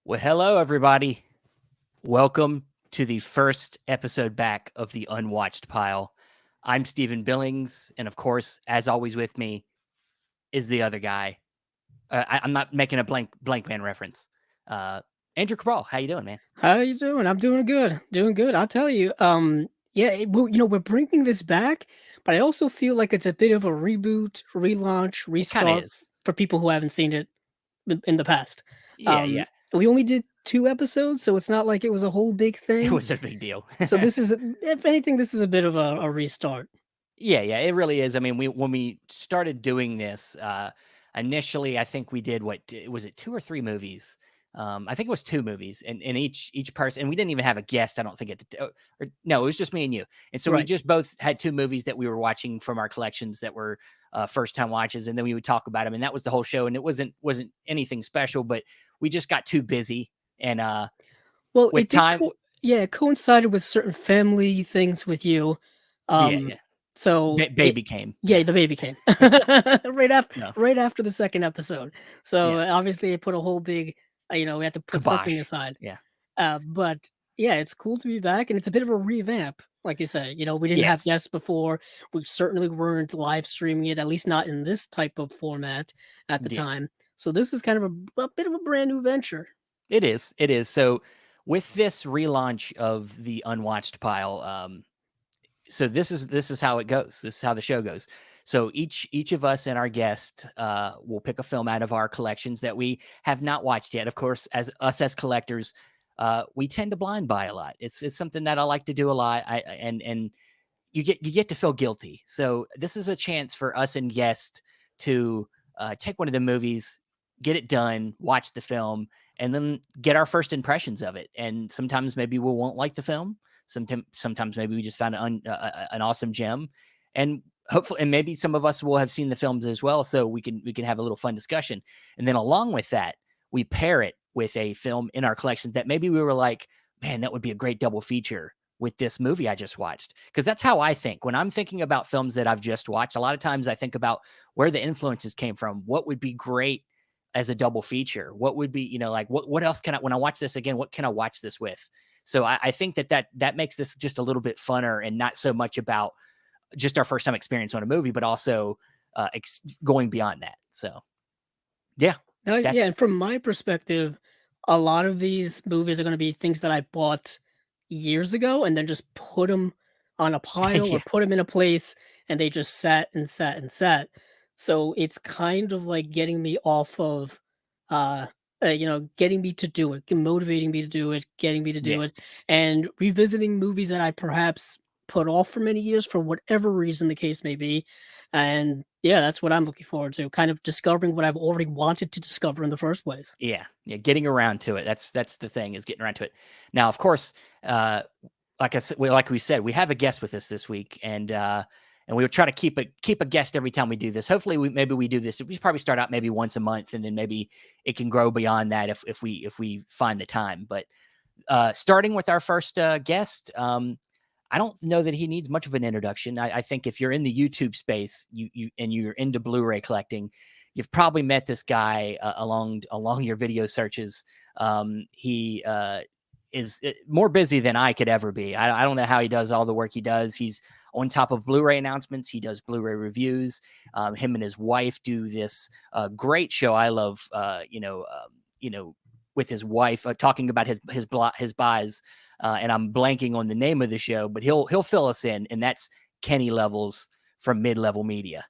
Well, hello, everybody. Welcome to the first episode back of the Unwatched Pile. I'm Stephen Billings, and of course, as always, with me is the other guy. I'm not making a blank man reference. Uh, Andrew Cabral, how you doing, man? How you doing? I'm doing good. Doing good. I'll tell you. Yeah, we're bringing this back, but I also feel like it's a bit of a reboot, relaunch, It kind of restart is. for people who haven't seen it in the past. Yeah, yeah. We only did 2 episodes, so it's not like it was a whole big It thing. was a big deal. So this is, if anything, this is a bit of a restart. Yeah, yeah, it really is. I mean, when we started doing this, initially, I think we did was it 2 or 3 movies? I think it was 2 movies, and each person, and we didn't even have a guest, I don't think at the or no, it was just me and you. And so we Right. just both had 2 movies that we were watching from our collections that were first time watches, and then we would talk about them, and that was the whole show. And it wasn't anything special, but we just got too busy, and Well, with time, yeah, it coincided with certain family things with you. yeah, Um, yeah, so it, baby came, yeah, yeah, the baby came no, right after the second episode. So yeah, obviously, it put a whole big, we had to put something kibosh, aside. yeah, But yeah, it's cool to be back, and it's a bit of a revamp, like you said. We didn't have yes, guests before. We certainly weren't live streaming it, at least not in this type of format at the yeah. time. So this is kind of a bit of a brand new venture. It is. It is. So with this relaunch of the Unwatched Pile, so this is how it goes. This is how the show goes. So each of us and our guest will pick a film out of our collections that we have not watched yet. Of course, as collectors, we tend to blind buy a lot. It's something that I like to do a lot. And you get to feel guilty. So this is a chance for us and guests to take one of the movies, get it done, watch the film, and then get our first impressions of it. And sometimes maybe we won't like the film. Sometimes maybe we just found an awesome gem, and hopefully, and maybe some of us will have seen the films as well, so we can have a little fun discussion. And then along with that, we pair it with a film in our collections that maybe we were like, man, that would be a great double feature with this movie I just watched. Because that's how I think when I'm thinking about films that I've just watched. A lot of times I think about where the influences came from. What would be great as a double feature? What would be, like what else can I, when I watch this again, what can I watch this with? So I think that makes this just a little bit funner and not so much about just our first time experience on a movie, but also going beyond that. So yeah, Yeah, that's and from my perspective, a lot of these movies are going to be things that I bought years ago and then just put them on a pile or yeah, put them in a place and they just sat and sat and sat. So it's kind of like getting me off of, uh, getting me to do it, motivating me to do it, getting me to yeah. do it, and revisiting movies that I perhaps put off for many years for whatever reason the case may be. And yeah, that's what I'm looking forward to, kind of discovering what I've already wanted to discover in the first place. Yeah, yeah, getting around to it. That's the thing, is getting around to it. Now, of course, uh, like we said, we have a guest with us this week, and we would try to keep a guest every time we do this. Hopefully, we do this. We probably start out maybe once a month, and then maybe it can grow beyond that if we find the time. But starting with our first guest, I don't know that he needs much of an introduction. I think if you're in the YouTube space, and you're into Blu-ray collecting, you've probably met this guy along your video searches. He is more busy than I could ever be. I don't know how he does all the work he does. He's on top of Blu-ray announcements. He does Blu-ray reviews. Him and his wife do this great show. I love, with his wife talking about his buys. And I'm blanking on the name of the show, but he'll fill us in, and that's Kenny Levels from Mid Level Media.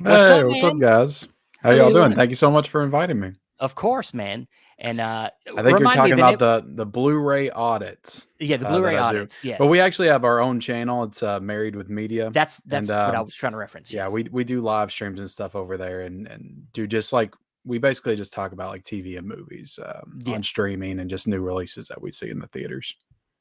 What's Hey, up, what's up, man? guys? How How you y'all doing? doing? Thank you so much for inviting me. Of course, man. And I think you're remind me talking the name. about the Blu-ray audits Yeah, the that Blu-ray I do. audits. But we Yes, actually have our own channel. It's Married with Media, that's and what I was trying to reference. yeah, Yes. we do live streams and stuff over there, and do just like we basically just talk about like TV and movies Yeah, on streaming and just new releases that we see in the theaters,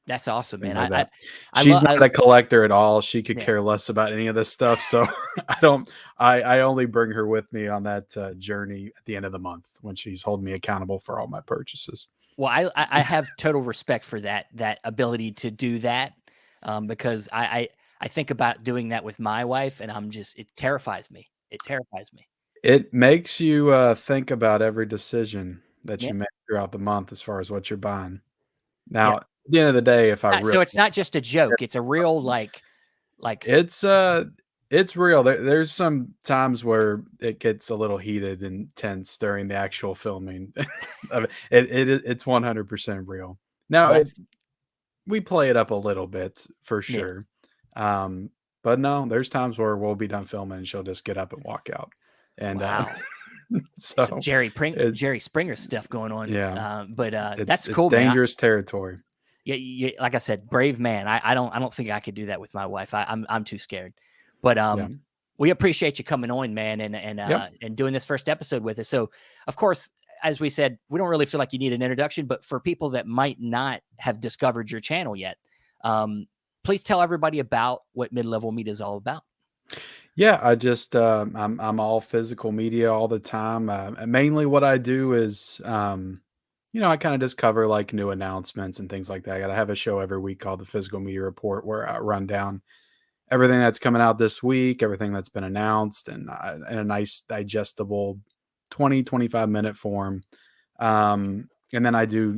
that's awesome, things man. like I that. I She's love. not a collector at all. She could Yeah. care less about any of this stuff. So I don't. I only bring her with me on that journey at the end of the month when she's holding me accountable for all my purchases. Well, I have total respect for that ability to do that, because I think about doing that with my wife, and it terrifies me. It terrifies me. It makes you think about every decision that Yeah. you make throughout the month as far as what you're buying. Yeah. Now, at the end of the day, if I really So it's not just a joke. It's a real like it's it's real. There's some times where it gets a little heated and tense during the actual filming of it. It's 100% real. Now, well, that's we play it up a little bit for yeah. sure. Um, but no, there's times where we'll be done filming and she'll just get up and walk out. And Wow. Some so it Jerry Springer stuff going on. yeah, But it's that's it's cool, man. dangerous territory. Yeah, like I said, brave man. I don't think I could do that with my wife. I'm too scared. But Yeah. we appreciate you coming on, man, Yep. and doing this first episode with us. So, of course, as we said, we don't really feel like you need an introduction, but for people that might not have discovered your channel yet, please tell everybody about what Mid-Level Meat is all about. Yeah, I just I'm all physical media all the time. And mainly what I do is I kind of just cover like new announcements and things like that. I have a show every week called the Physical Media Report where I run down everything that's coming out this week, everything that's been announced, and in a nice digestible 20-25 minute form. And then I do,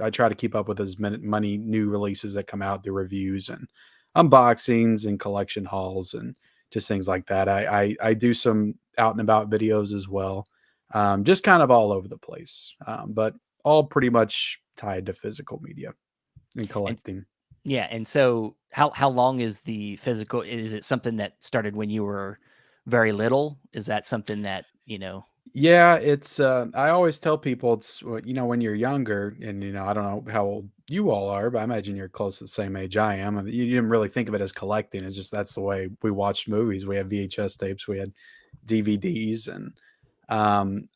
I try to keep up with as many new releases that come out, the reviews and unboxings and collection hauls and just things like that. I do some out and about videos as well, just kind of all over the place, but all pretty much tied to physical media and And collecting. yeah, and so how long is the physical? Is it something that started when you were very little? Is that something that Yeah, it's I always tell people it's when you're younger and I don't know how old you all are, but I imagine you're close to the same age I am. I mean, you didn't really think of it as collecting. It's just that's the way we watched movies. We had VHS tapes, we had DVDs, and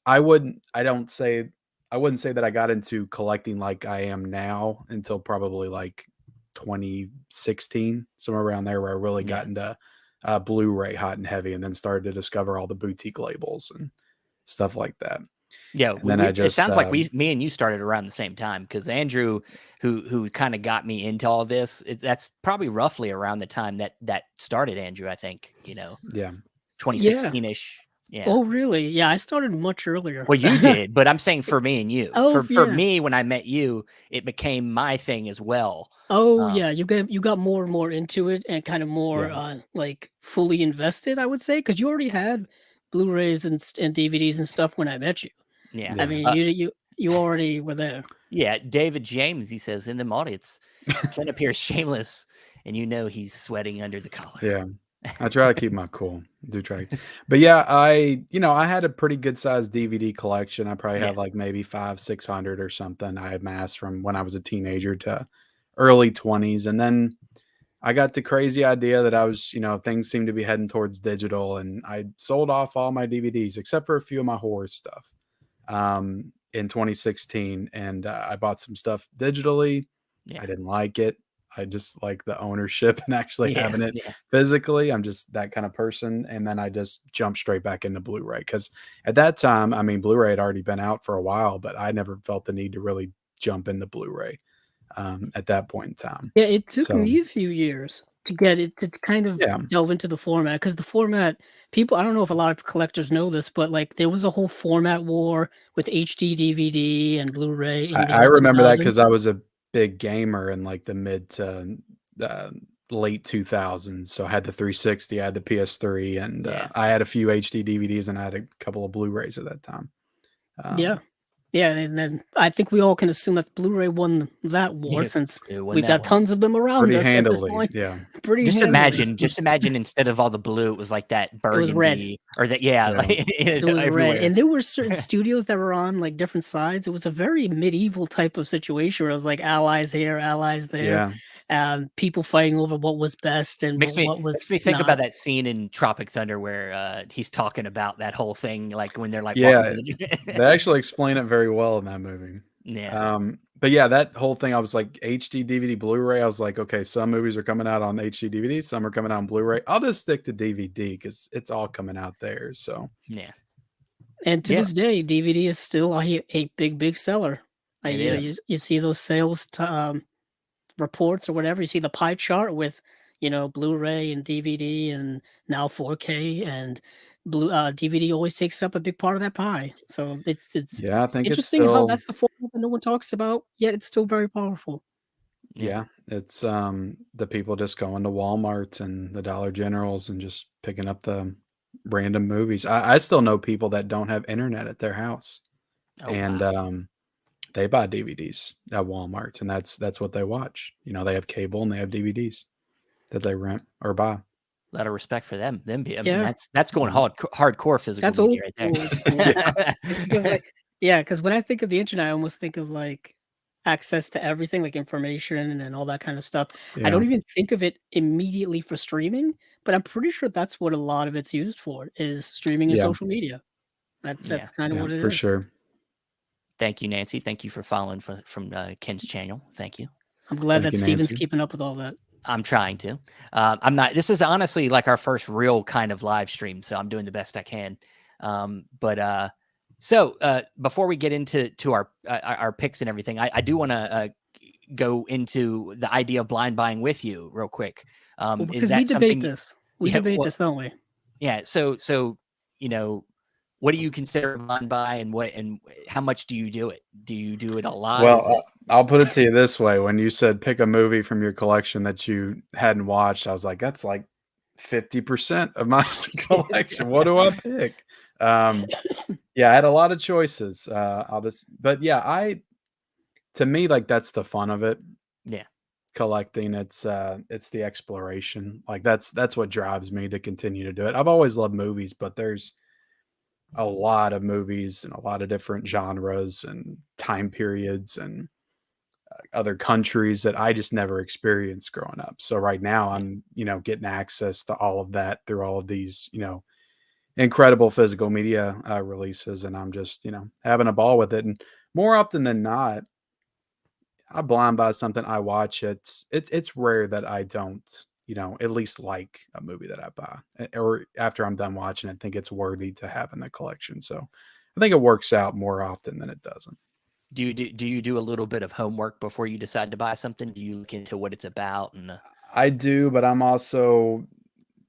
I wouldn't say that I got into collecting like I am now until probably like 2016, somewhere around there, where I really Yeah. got into Blu-ray hot and heavy, and then started to discover all the boutique labels and stuff like that. Yeah, And then I it just, sounds like me and you started around the same time because Andrew, who kind of got me into all this, that's probably roughly around the time that started Andrew. I think yeah, 2016 ish. Yeah. Oh, really? Yeah, I started much earlier. Well, you did, but I'm saying for me and you. Oh, For yeah. me, when I met you, it became my thing as well. Oh, Um, yeah, you got more and more into it and kind of more, yeah, like, fully invested, I would say, because you already had Blu-rays and DVDs and stuff when I met you. yeah. I yeah, mean, you already were there. Yeah. David James, he says in the audience, Ken appears shameless, and he's sweating under the collar. yeah. I try to keep my cool. I do try to, but yeah, I had a pretty good sized DVD collection. I probably Yeah. had like maybe 500-600 or something. I amassed from when I was a teenager to early 20s, and then I got the crazy idea that I was, things seemed to be heading towards digital, and I sold off all my DVDs except for a few of my horror stuff in 2016, and I bought some stuff digitally. Yeah. I didn't like it. I just like the ownership and actually Yeah. having it Yeah. physically. I'm just that kind of person. And then I just jumped straight back into Blu-ray because at that time, I mean, Blu-ray had already been out for a while, but I never felt the need to really jump into Blu-ray at that point in time. Yeah, it took So me a few years to get it to kind of yeah, delve into the format because the format people I don't know if a lot of collectors know this, but, like, there was a whole format war with HD DVD and Blu-ray in the I year remember that 2000. because I was a big gamer in like the mid to uh, late 2000s. So I had the 360, I had the PS3, and Yeah. I had a few HD DVDs and I had a couple of Blu-rays at that time. Yeah. Um, Yeah, and then I think we all can assume that Blu-ray won that war Yeah. since It won we've that got one. tons of them around Pretty us at this handily, point yeah, pretty Just handily. imagine instead of all the blue, it was like that It was red. burgundy or that, yeah, yeah, like It was red, everywhere. and there were certain studios that were on, like, different sides. It was a very medieval type of situation where it was, like, allies here, allies there, yeah, people fighting over what was best and what Makes was me think about not. that scene in Tropic Thunder where he's talking about that whole thing, like when they're like walking yeah. through the They actually explain it very well in that movie. yeah, But yeah, that whole thing, I was like HD DVD, Blu-ray. I was like, okay, some movies are coming out on HD DVD, some are coming out on Blu-ray. I'll just stick to DVD because it's all coming out there. So yeah, And to yeah. this day, DVD is still a big, big seller. It You know, is. you see those sales reports or whatever, you see the pie chart with, Blu-ray and DVD and now 4K, and DVD always takes up a big part of that pie. So it's Yeah, I think it's interesting how still that's the format that no one talks about, yet it's still very powerful. Yeah. yeah, it's the people just going to Walmart and the Dollar Generals and just picking up the random movies. I still know people that don't have internet at their house Oh and wow. they buy DVDs at Walmart and that's what they watch. You know, they have cable and they have DVDs that they rent or buy. A lot of respect for them. I mean, Yeah, that's going Mhm. hardcore physical that's media right there. old school. Yeah. It's because like yeah, because when I think of the internet, I almost think of like access to everything, like information and all that kind of stuff. I Yeah. don't even think of it immediately for streaming, but I'm pretty sure that's what a lot of it's used for is streaming and Yeah. social media. Yeah. That's kind of Yeah, what it for is. sure. Thank you, Nancy. Thank you for following from Ken's channel. Thank you. I'm glad Thank that you, Steven's Nancy. keeping up with all that. I'm trying to. I'm not. This is honestly like our first real kind of live stream, so I'm doing the best I can. Before we get into our picks and everything, I do want to go into the idea of blind buying with you real quick. Well, Is because we that debate something? this. We Yeah. debate Well, this, don't we? yeah. So you know, what do you consider blind buy, and how much do you do it? Do you do it a lot? Well, Is it? I'll put it to you this way, when you said pick a movie from your collection that you hadn't watched, I was like, "That's like 50% of my collection. What do I pick?" Yeah, I had a lot of choices, but yeah, I to me, like, that's the fun of it, Yeah. collecting, it's the exploration, like, that's what drives me to continue to do it. I've always loved movies, but there's a lot of movies and a lot of different genres and time periods and other countries that I just never experienced growing up. So right now Yeah. I'm, getting access to all of that through all of these, incredible physical media releases, and I'm just, having a ball with it. And more often than not, I blind buy something I watch. It's rare that I don't, at least like a movie that I buy, or after I'm done watching it, think it's worthy to have in the collection. So I think it works out more often than it doesn't. Do you do a little bit of homework before you decide to buy something? Do you look into what it's about and I do, but I'm also,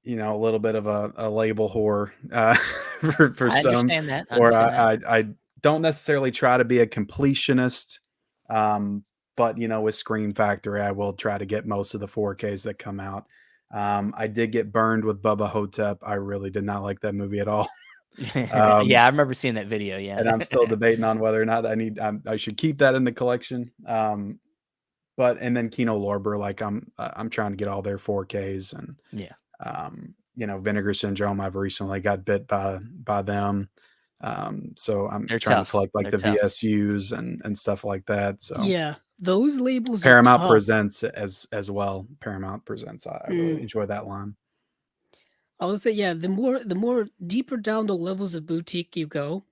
a little bit of a label whore, for I some, understand that. I or understand that. I don't necessarily try to be a completionist, but, with Scream Factory, I will try to get most of the 4Ks that come out. I did get burned with Bubba Hotep. I really did not like that movie at all. Um, Yeah, I remember seeing that video. and Yeah. I'm still debating on whether or not I should keep that in the collection. But and then Kino Lorber, like I'm trying to get all their 4Ks and Yeah. Vinegar Syndrome. I've recently got bit by them. So I'm They're trying to tough. collect like They're the tough. VSUs and stuff like that. So Yeah, those labels are Paramount tough. Presents as well. Paramount Presents. I really Mm. enjoy that line. I would say, yeah, the more deeper down the levels of boutique you go,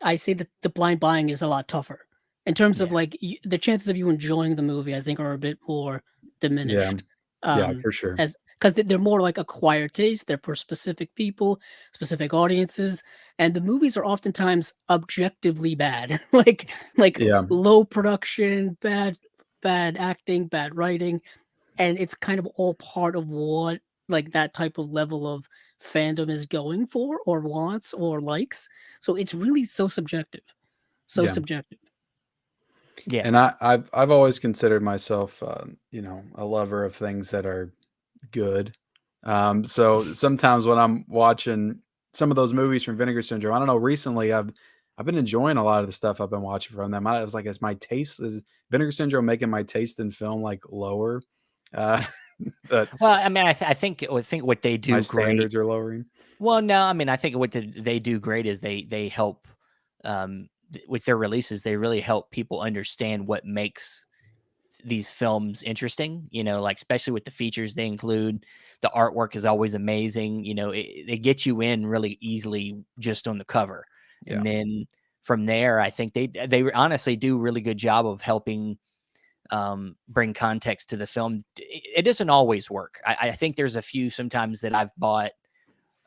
I say that the blind buying is a lot tougher in terms of Yeah. like the chances of you enjoying the movie. I think are a bit more Yeah, diminished, yeah, for sure. as because they're more like acquired taste. They're for specific people, specific audiences, and the movies are oftentimes objectively bad, like Yeah, low production, bad acting, bad writing, and it's kind of all part of what like that type of level of fandom is going for or wants or likes. So it's really so subjective. So yeah. subjective. Yeah. And I've always considered myself, a lover of things that are good. So sometimes when I'm watching some of those movies from Vinegar Syndrome, I don't know. Recently, I've been enjoying a lot of the stuff I've been watching from them. I was like, is my taste is Vinegar Syndrome making my taste in film like lower? Uh, that Well, I mean, I think what they my do great. standards are lowering. Well, no, I mean, I think what they do great is they help with their releases. They really help people understand what makes these films interesting, like especially with the features they include. The artwork is always amazing. They get you in really easily just on the cover. Yeah, And then from there, I think they honestly do a really good job of helping bring context to the film. It doesn't always work. I think there's a few sometimes that I've bought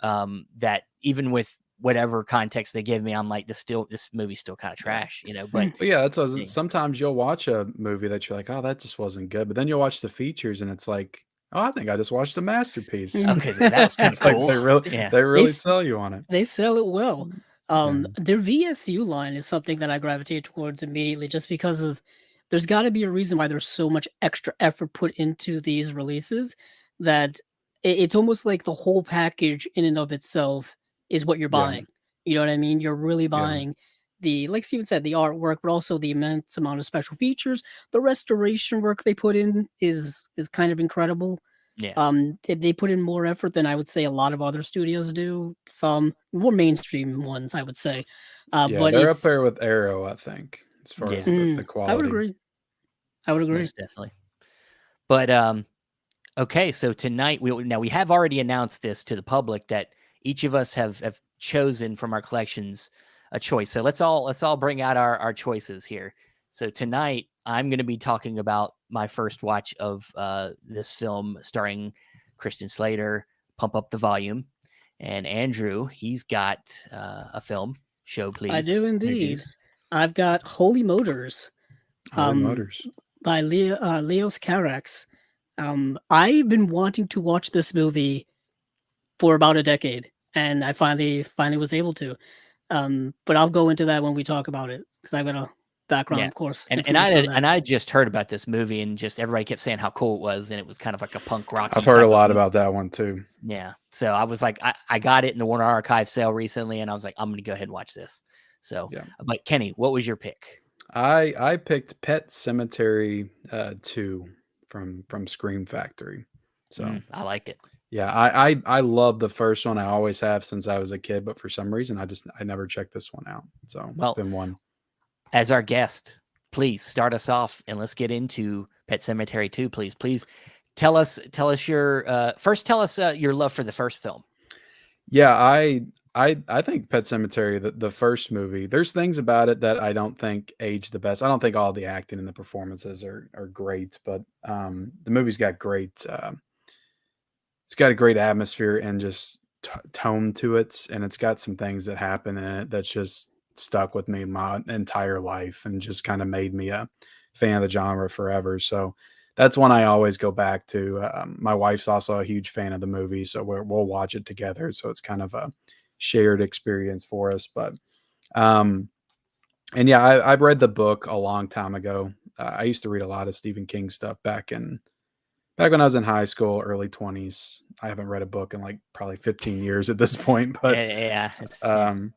that even with whatever context they give me, I'm like, this movie's still kind of yeah. trash, but Mm. But yeah, that's yeah, sometimes you'll watch a movie that you're like, oh, that just wasn't good. But then you'll watch the features and it's like Oh, I think I just watched a masterpiece. Okay, that was kind of It's like cool. Yeah. they They really s sell you on it. they sell it well. Yeah, Their VSU line is something that I gravitate towards immediately just because of there's gotta be a reason why there's so much extra effort put into these releases that it's almost like the whole package in and of itself is what you're yeah, buying. You know what I mean? You're really yeah, buying like Steven said, the artwork, but also the immense amount of special features. The restoration work they put in is kind of incredible. Yeah. They put in more effort than I would say a lot of other studios do. Some more mainstream ones, I would say, yeah. but They're up it's there with Arrow, I think, as far Yeah. as the I would quality. agree. I would agree. Most definitely. But okay, so tonight we have already announced this to the public that each of us have chosen from our collections a choice. So let's all bring out our choices here. So tonight I'm going to be talking about my first watch of this film starring Christian Slater, Pump Up the Volume, and Andrew. He's got a film. Show I please do indeed. introduce. I've got Holy Motors, Holy um, Motors. by Leos Carax. I've been wanting to watch this movie for about a decade, and I finally was able to. But I'll go into that when we talk about it because I've got a background, Yeah. of course, And I information on had, that. and I just heard about this movie and just everybody kept saying how cool it was and it was kind of like a punk I've rocky heard a type of lot movie. about that one too. Yeah. So I was like, I got it in the Warner Archive sale recently and I was like, I'm gonna go ahead and watch this. So Yeah. but Kenny, what was your pick? I picked Pet Cemetery 2 from Scream Factory. So I like it. yeah, I love the first one. I always have since I was a kid, but for some reason I never checked this one out. So it's Well, been one. as our guest, please start us off and let's get into Pet Cemetery 2, please. Please tell us your first tell us your love for the first film. Yeah, I think Pet Cemetery, the first movie, there's things about it that I don't think age the best. I don't think all the acting and the performances are great, but the movie's got great it's got a great atmosphere and just tone to it, and it's got some things that happen in it that's just stuck with me my entire life and just kind of made me a fan of the genre forever. So that's one I always go back to. My wife's also a huge fan of the movie, so we'll watch it together. So it's kind of a shared experience for us. But um, and yeah, I've read the book a long time ago. I used to read a lot of Stephen King stuff back when I was in high school, early 20s. I haven't read a book in like probably 15 years at this point, Yeah, um,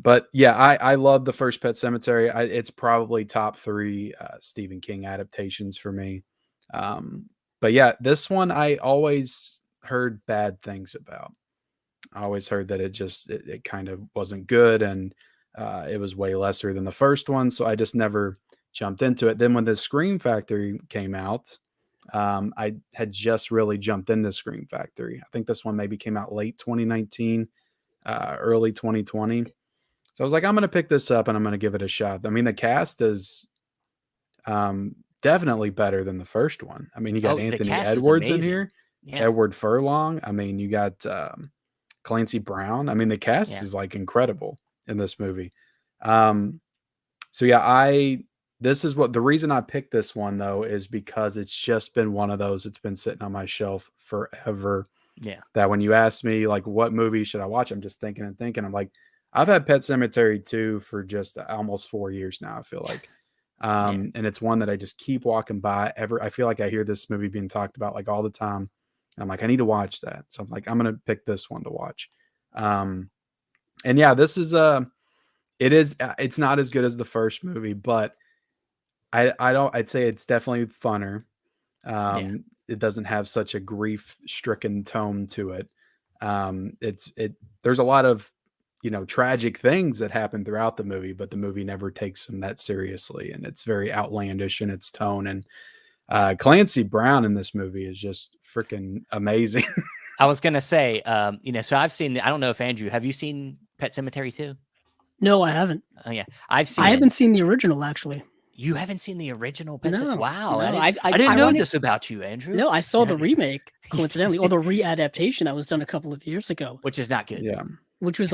but yeah, I love the first Pet Cemetery. It's probably top 3 Stephen King adaptations for me. But yeah, this one I always heard bad things about. I always heard that it kind of wasn't good and it was way lesser than the first one, so I just never jumped into it. Then when the Scream Factory came out, I had just really jumped into Scream Factory. I think this one maybe came out late 2019, early 2020. So I was like, I'm going to pick this up and I'm going to give it a shot. I mean, the cast is definitely better than the first one. I mean, you got oh, the Anthony cast is Edwards in amazing. here, Yeah. Edward Furlong. I mean, you got Clancy Brown. I mean, the cast Yeah. is like incredible in this movie. Um, so yeah, this is what the reason I picked this one though is because it's just been one of those. It's been sitting on my shelf forever. Yeah. That when you ask me like what movie should I watch, I'm just thinking and thinking. I'm like, I've had Pet Cemetery 2 for just almost 4 years now. I feel like, Yeah. and it's one that I just keep walking by. I feel like I hear this movie being talked about like all the time. And I'm like, I need to watch that. So I'm like, I'm gonna pick this one to watch. And yeah, this is it's not as good as the first movie, but I'd say it's definitely funner. Yeah. It doesn't have such a grief-stricken tone to it. There's a lot of, tragic things that happen throughout the movie, but the movie never takes them that seriously, and it's very outlandish in its tone. And Clancy Brown in this movie is just freaking amazing. I was gonna say, so I've seen I don't know if Andrew, have you seen Pet Cemetery 2? No, I haven't. Oh yeah. I've seen I it. haven't seen the original actually. You haven't seen the original Pet Cemetery? No, Wow. no. I didn't know ironic this about you, Andrew. No, I saw the remake coincidentally, or the readaptation that was done a couple of years ago, Which is not good. Yeah, which is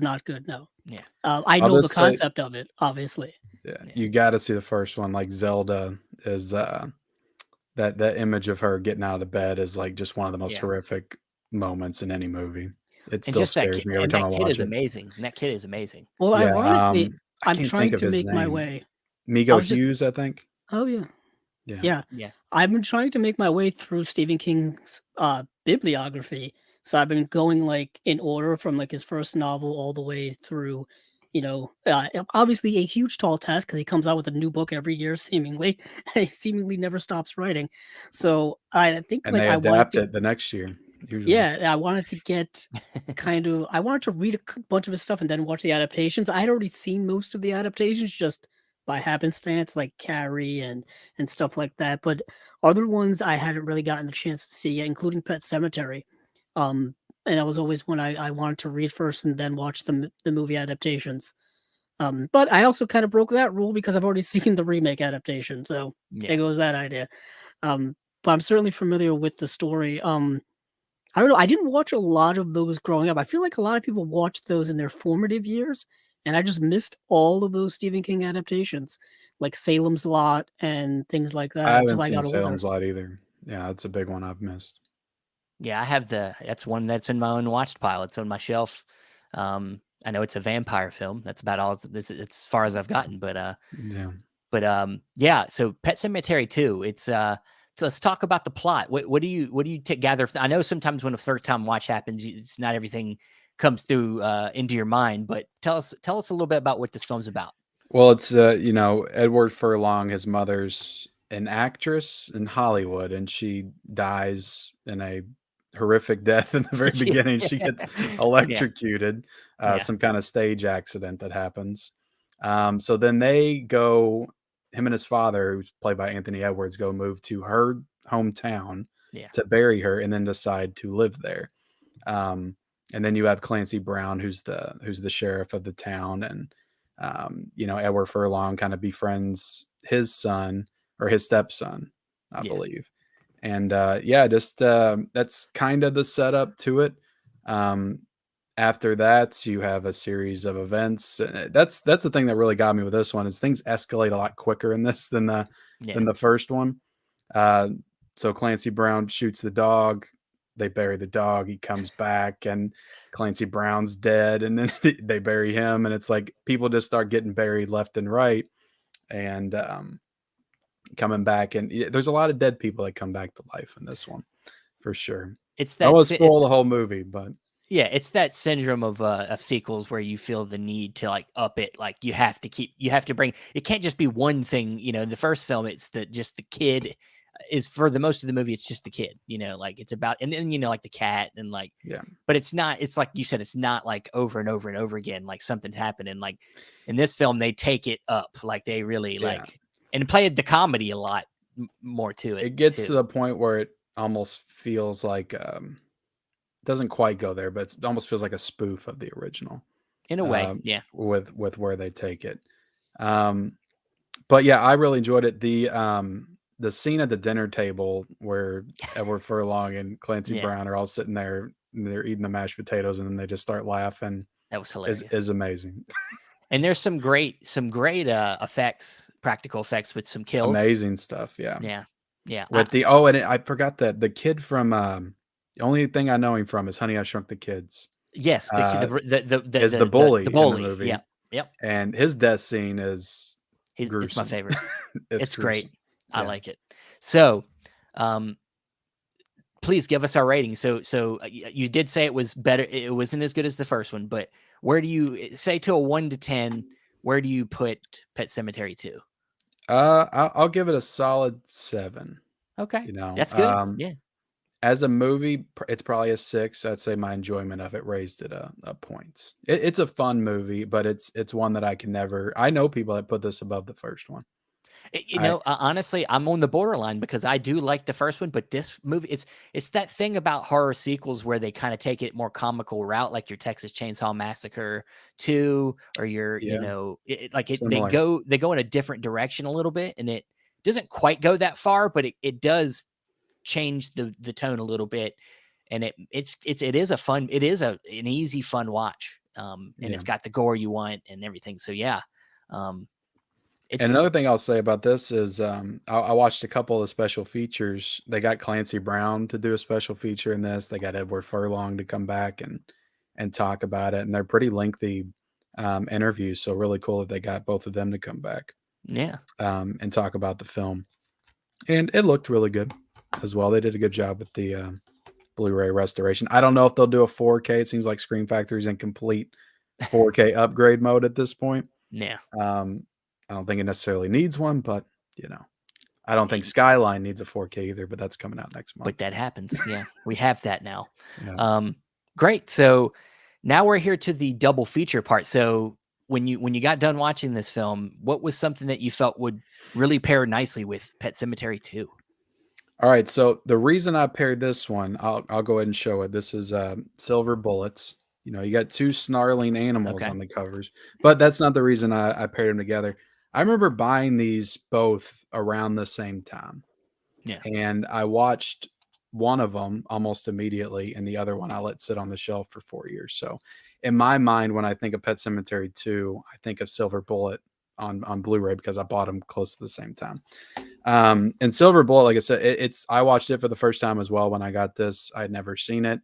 not good. No, Yeah. I I'll know the just say, concept of it, obviously. yeah, Yeah. you got to see the first one. Like Zelda is that image of her getting out of the bed is like just one of the most Yeah. horrific moments in any movie. It And still just that scares kid, me every and time I that kid watch is it. amazing. And that kid is amazing. Well, Yeah, ironically, I I'm can't think trying of to his make my name. way. I Migo was just Hughes, I think. Oh, yeah. Yeah. Yeah. Yeah. I've been trying to make my way through Stephen King's, bibliography. So I've been going, like, in order from, like, his first novel all the way through, obviously a huge tall task because he comes out with a new book every year seemingly. He seemingly never stops writing. So I think, And like, they I wanted adapt to it the next year, usually. yeah, I wanted to get I wanted to read a bunch of his stuff and then watch the adaptations. I had already seen most of the adaptations just by happenstance, like Carrie and stuff like that. But other ones I hadn't really gotten the chance to see yet, including Pet Cemetery. Um, and that was always one I wanted to read first and then watch the movie adaptations. But I also kind of broke that rule because I've already seen the remake adaptation, so there Yeah. goes that idea. But I'm certainly familiar with the story. I don't know, I didn't watch a lot of those growing up. I feel like a lot of people watched those in their formative years, and I just missed all of those Stephen King adaptations, like Salem's Lot and things like I that haven't until I seen got older. Salem's Lot either. Yeah, that's a big one I've missed. Yeah, I have that's one that's in my unwatched pile. It's on my shelf. I know it's a vampire film. That's about all it's as far as I've gotten, Yeah. yeah, so Pet Cemetery 2, it's so let's talk about the plot. What do you gather? I know sometimes when a first time watch happens, it's not everything comes through into your mind, but tell us a little bit about what this film's about. Well, it's Edward Furlong, his mother's an actress in Hollywood, and she dies in a horrific death in the very beginning. She gets Yeah, electrocuted, yeah, some kind of stage accident that happens. So then they go, him and his father, who's played by Anthony Edwards, go move to her hometown yeah, to bury her, and then decide to live there. Um, and then you have Clancy Brown, who's the sheriff of the town, and Edward Furlong kind of befriends his son or his stepson, I yeah. believe. And just that's kind of the setup to it. Um, After that, you have a series of events. That's the thing that really got me with this one is things escalate a lot quicker in this Yeah. than the first one. Uh, so Clancy Brown shoots the dog. They bury the dog. He comes back, and Clancy Brown's dead. And then they bury him, and it's like people just start getting buried left and right, and coming back. And there's a lot of dead people that come back to life in this one, for sure. It's I that won't si- it's spoil the whole movie, but Yeah, it's that syndrome of sequels where you feel the need to like up it, like you have to bring it can't just be one thing, in the first film it's just the kid is for the most of the movie it's just the kid, like it's about and then like the cat and like yeah, but it's like you said, it's not like over and over and over again, like something's happening. Like in this film, they take it up, like they really yeah. like and played the comedy a lot more to it It gets to too. the point where it almost feels like doesn't quite go there, but it almost feels like a spoof of the original, In a way, yeah. with where they take it. Um, but yeah, I really enjoyed it. The scene at the dinner table where Edward Furlong and Clancy Yeah, Brown are all sitting there and they're eating the mashed potatoes and then they just start laughing that was is hilarious. amazing. And there's some great effects, practical effects with some kills. Amazing stuff. Yeah. Yeah. Yeah. With I forgot that the kid from the only thing I know him from is Honey I Shrunk the Kids. Yes, the ki Uh is the the bully in the bully. movie. Yep. Yep. And his death scene is It's my gruesome. favorite. It's It's great. gruesome. I Yeah. like it. So, um, please give us our rating. So you did say it was better. It wasn't as good as the first one, but where do you say to a 1 to 10? Where do you put Pet Cemetery 2? I'll give it a solid 7, Okay, you know? that's good. Yeah. As a movie, it's probably a 6. I'd say my enjoyment of it raised it a point. It's a fun movie, but it's one that I know people that put this above the first one. I Honestly, I'm on the borderline because I do like the first one, but this movie, it's that thing about horror sequels where they kind of take it more comical route, like your Texas Chainsaw Massacre 2, or your, Yeah, they similar. go in a different direction a little bit, and it doesn't quite go that far, but it does change the tone a little bit, and it is a fun, an easy fun watch, and Yeah. it's got the gore you want and everything. So yeah, um, And It's another thing I'll say about this is, I watched a couple of the special features. They got Clancy Brown to do a special feature in this. They got Edward Furlong to come back and talk about it, and they're pretty lengthy interviews. So really cool that they got both of them to come back yeah. and talk about the film. And it looked really good as well. They did a good job with the Blu-ray restoration. I don't know if they'll do a 4K. It seems like Scream Factory's in complete 4K upgrade mode at this point. Yeah. I don't think it necessarily needs one, but you know, I don't think Skyline needs a 4K either, but that's coming out next month. But that happens. Yeah. We have that now. Yeah. Great. So now we're here to the double feature part. So when you got done watching this film, what was something that you felt would really pair nicely with Pet Sematary 2? All right, so the reason I paired this one, I'll go ahead and show it. This is Silver Bullets. You know, you got two snarling animals Okay. on the covers, but that's not the reason I paired them together. I remember buying these both around the same time. Yeah. And I watched one of them almost immediately, and the other one I let sit on the shelf for 4 years. So, in my mind, when I think of Pet Sematary 2, I think of Silver Bullet on Blu-ray because I bought them close to the same time. And Silver Bullet, like I said, it's I watched it for the first time as well when I got this. I had never seen it.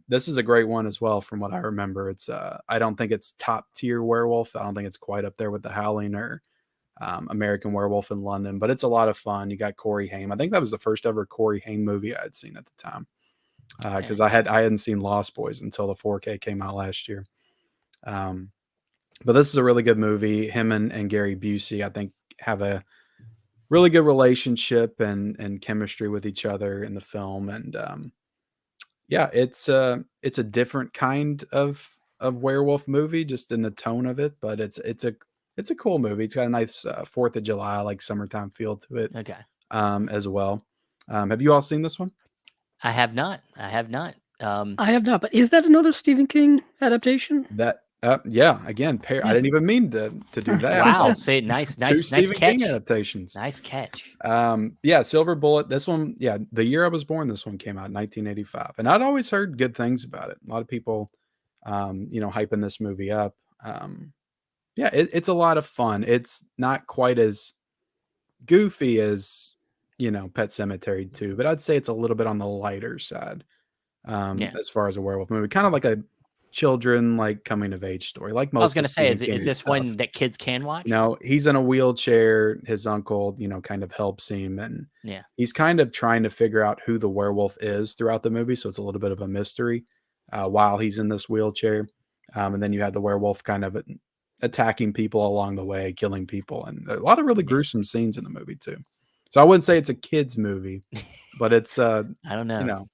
This is a great one as well, from what I remember. It's I don't think it's top tier werewolf. I don't think it's quite up there with The Howling or American Werewolf in London, but it's a lot of fun. You got Corey Haim. I think that was the first ever Corey Haim movie I had seen at the time because I hadn't seen Lost Boys until the 4K came out last year. But this is a really good movie. Him and Gary Busey, I think, have a really good relationship and chemistry with each other in the film. And yeah, it's a different kind of werewolf movie, just in the tone of it. But it's a cool movie. It's got a nice 4th of July, like summertime feel to it Okay. as well. Have you all seen this one? I have not. I have not. I have not, but is that another Stephen King adaptation? That yeah, again, I Yeah. didn't even mean to do that. Wow. but Say nice two nice Stephen catch. King adaptations. Nice catch. Yeah, Silver Bullet. This one, yeah, the year I was born, this one came out in 1985, and I'd always heard good things about it. A lot of people, hyping this movie up. Yeah, it's a lot of fun. It's not quite as goofy as Pet Sematary 2, but I'd say it's a little bit on the lighter side Yeah. as far as a werewolf movie. Kind of like a children like coming of age story, like I was most gonna of say, Stephen is King's this stuff. one that kids can watch? He's in a wheelchair. His uncle, kind of helps him, and Yeah. he's kind of trying to figure out who the werewolf is throughout the movie. So it's a little bit of a mystery while he's in this wheelchair. And then you have the werewolf kind of attacking people along the way, killing people, and a lot of really gruesome scenes in the movie too. So I wouldn't say it's a kids movie, but it's I don't know.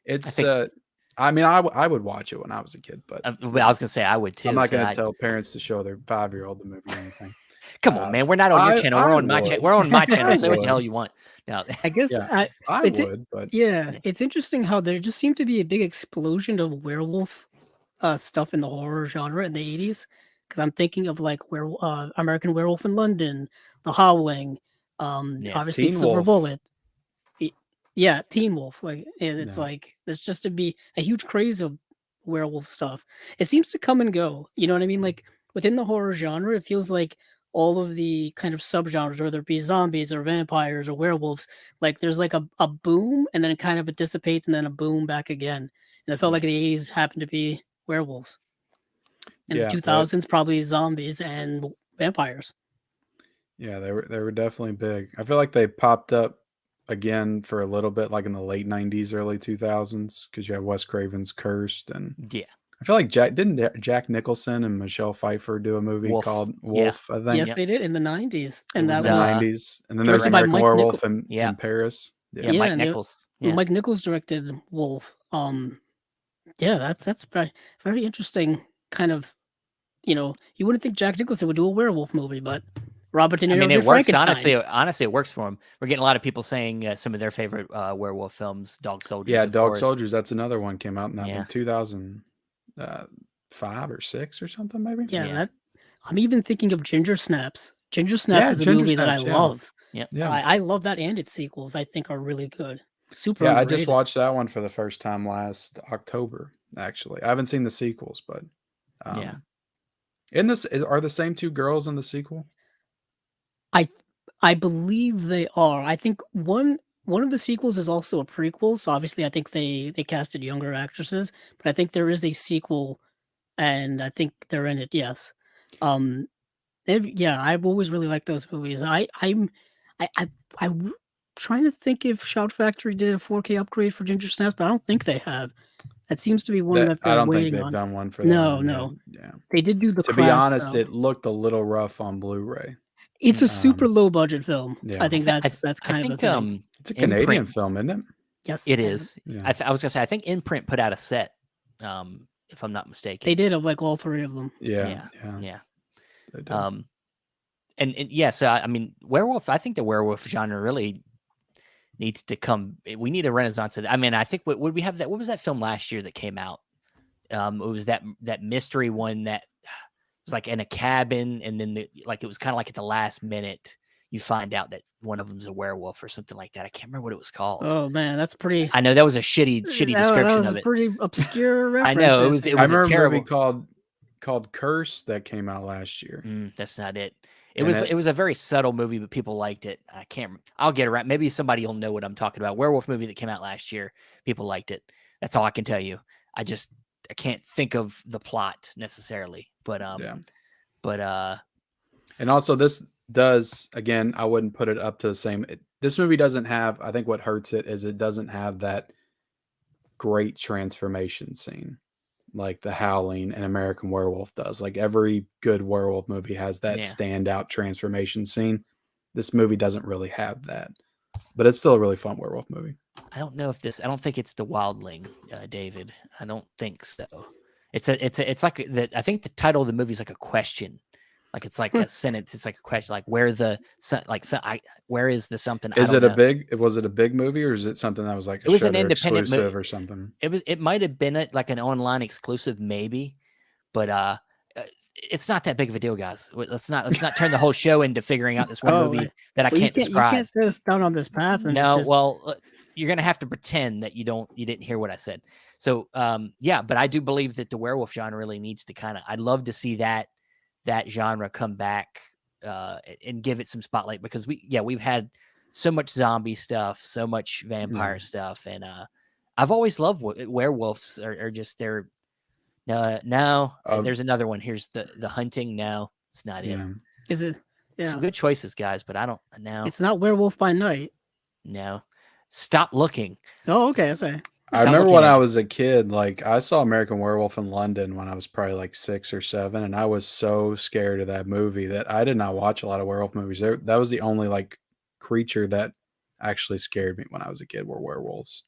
it's think- I mean, I would watch it when I was a kid, but Well, I was gonna say I would too. I'm not so going to tell parents to show their 5-year-old the movie or anything. Come on, man. We're not on your channel. We're on my channel. We're on my channel. I Say what the hell would. you want. No. I guess Yeah, I it's would, but yeah, it's interesting how there just seemed to be a big explosion of werewolf stuff in the horror genre in the 80s. Because I'm thinking of like American Werewolf in London, The Howling, Yeah. obviously Teen Silver Wolf. Bullet. Yeah, Teen Wolf. Like it's No. like there's just to be a huge craze of werewolf stuff. It seems to come and go. You know what I mean? Like within the horror genre, it feels like all of the kind of subgenres, whether it be zombies or vampires or werewolves, like there's like a boom and then it kind of dissipates and then a boom back again. And it felt like Yeah. the 80s happened to be werewolves. In the Yeah, 2000s, probably zombies and vampires. yeah, they were definitely big. I feel like they popped up again for a little bit, like in the late '90s, early 2000s, because you have Wes Craven's Cursed, and Yeah. I feel like Jack Nicholson and Michelle Pfeiffer do a movie Wolf. called Yeah. Wolf, I think, Yes, Yep. they did in the 90s. It And was, that in the was '90s, and then there was directed by American Mike Werewolf Yeah. in Paris. Yeah. Yeah, Mike and Nichols. Yeah. Mike Nichols directed Wolf. Yeah, that's very very interesting. Kind of, you wouldn't think Jack Nicholson would do a werewolf movie, but Robert De I Niro mean, did it works. Frankenstein. Honestly, it works for him. We're getting a lot of people saying some of their favorite werewolf films, Dog Soldiers. Yeah, of Dog course. Soldiers. That's another one came out in I Yeah. think 2005 or 6 or something, maybe. Yeah, Yeah. that I'm even thinking of Ginger Snaps. Ginger Yeah, Snaps is a Ginger movie that I Snaps. Yeah, love. Yep. yeah. I love that and its sequels. I think are really good. Super Yeah, I just underrated. watched that one for the first time last October, actually. I haven't seen the sequels, but Yeah. are the same two girls in the sequel? I th- I believe they are. I think one of the sequels is also a prequel, so obviously I think they casted younger actresses, but I think there is a sequel, and I think they're in it. Yes. Um. Yeah, I've always really liked those movies. I I I'm trying to think if Shout Factory did a 4K upgrade for Ginger Snaps, but I don't think they have. That seems to be one That that I they're don't think waiting they've on. done one for that No, one yet. no. Yeah. They did do The To be Craft, honest, though. it looked a little rough on Blu-ray. It's a super Um, low budget film. I yeah. think that's I kind of the think thing. It's a Canadian Imprint film, isn't it? Yes, it and is. Yeah. I was gonna say I think Imprint put out a set, if I'm not they mistaken. did of like all three of them. Yeah. Yeah, Yeah. yeah. They did. Um, and yeah, so I mean, werewolf. I think the werewolf genre really needs to come. We need a renaissance of that. I mean, I think would we have that? What was that film last year that came out? It was that mystery one that was like in a cabin, and then it was kind of like at the last minute you find out that one of them's a werewolf or something like that. I can't remember what it was called. Oh man, that's pretty. I know that was a shitty That description was of a it. pretty obscure I reference. know it there, was Sam. I a remember a movie terrible. called Curse that came out last year. That's not it. It And was a it's very subtle movie, but people liked it. I can't. I'll get around. Maybe somebody will know what I'm talking about. Werewolf movie that came out last year. People liked it. That's all I can tell you. I can't think of the plot necessarily, but yeah. but And also this does, again, I wouldn't put it up to the same. This movie doesn't have, I think what hurts it is it doesn't have that great transformation scene like The Howling and American Werewolf does. Like every good werewolf movie has that yeah. standout transformation scene. This movie doesn't really have that, but it's still a really fun werewolf movie. I don't know if this. I don't think it's the Wildling, David. I don't think so. It's like that. I think the title of the movie is like a question. Like it's like a sentence. It's like a question. Like where where is the something? I Is don't it a know. big? Was it a big movie, or is it something that was like It a was an Shudder independent exclusive movie. or something? It might have been like an online exclusive, maybe, but it's not that big of a deal, guys. Let's not turn the whole show into figuring out this one Oh, movie that I well, can't you describe. can't set us down on this path and No, just. well, you're gonna have to pretend that you didn't hear what I said. So, yeah, but I do believe that the werewolf genre really needs to I'd love to see that genre come back and give it some spotlight because we've had so much zombie stuff, so much vampire stuff, and I've always loved werewolves are just they're no. There's another one. Here's the hunting. No, it's not it. Is it? Yeah. Some good choices, guys, but I don't know. It's not Werewolf by Night. No. Stop looking. Oh, okay. Sorry. I remember when I was a kid, like I saw American Werewolf in London when I was probably like 6 or 7, and I was so scared of that movie that I did not watch a lot of werewolf movies. That was the only like creature that actually scared me when I was a kid were werewolves.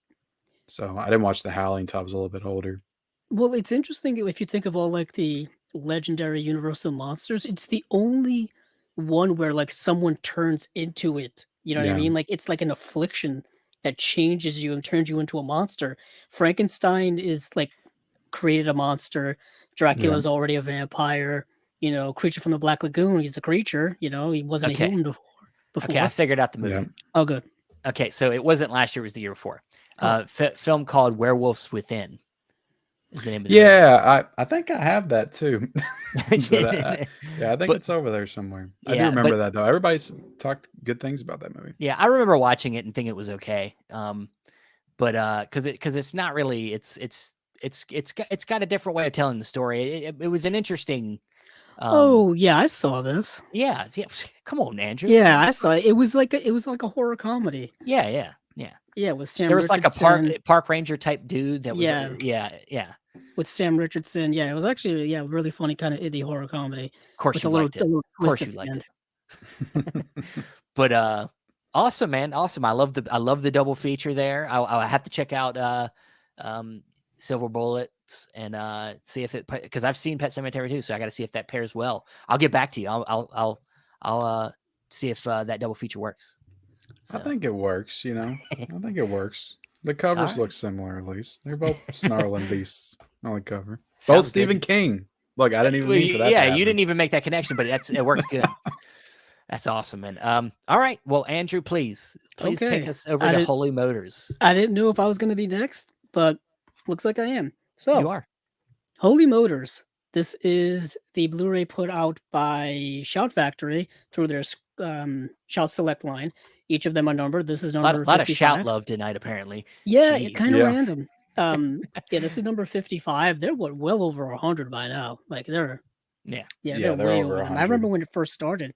So I didn't watch The Howling until I was a little bit older. Well, it's interesting if you think of all like the legendary Universal monsters. It's the only one where like someone turns into it. You know what I Yeah. mean? Like it's like an affliction that changes you and turns you into a monster. Frankenstein is like created a monster. Dracula's already a vampire. You know, Creature from the Black Lagoon, he's a creature. You know, he wasn't a human before. Okay, I figured out the movie. Yeah. Oh, good. Okay, so it wasn't last year; it was the year before. Oh. Film called Werewolves Within is the name of the Yeah, I think I have that too. movie. I think it's over there somewhere. I do Yeah, remember that though. Everybody's talked good things about that movie. Yeah, I remember watching it and thinking it was okay. But because it's not really it's got a different way of telling the story. It was an interesting. Oh yeah, I saw this. Yeah. Come on, Andrew. Yeah, I saw it. It was like a horror comedy. Yeah. Yeah, with Sam. There was Richardson. like a park ranger type dude that was. Yeah. With Sam Richardson. Yeah, it was actually really funny kind of indie horror comedy. Of course, you liked it. Of course, you liked it. But awesome, man. Awesome. I love the double feature there. I have to check out Silver Bullets and see if it, because I've seen Pet Sematary too, so I got to see if that pairs well. I'll get back to you. I'll see if that double feature works. So. I think it works. You know, I think it works. The covers look similar, at least. They're both snarling beasts on the cover. Both Stephen King. Look, I didn't even mean for that. Yeah, you didn't even make that connection, but it works good. That's awesome, man. All right. Well, Andrew, please take us over to Holy Motors. I didn't know if I was going to be next, but looks like I am. So you are. Holy Motors. This is the Blu-ray put out by Shout Factory through their Shout Select line. Each of them are numbered. This is number Lot of shout 55. love tonight, apparently. Yeah, it Jeez. kind of Yeah. random. Yeah, this is number 55. They're well over 100 by now. Like they're Yeah. they're Yeah, they're way over over them. I remember 100. when it first started.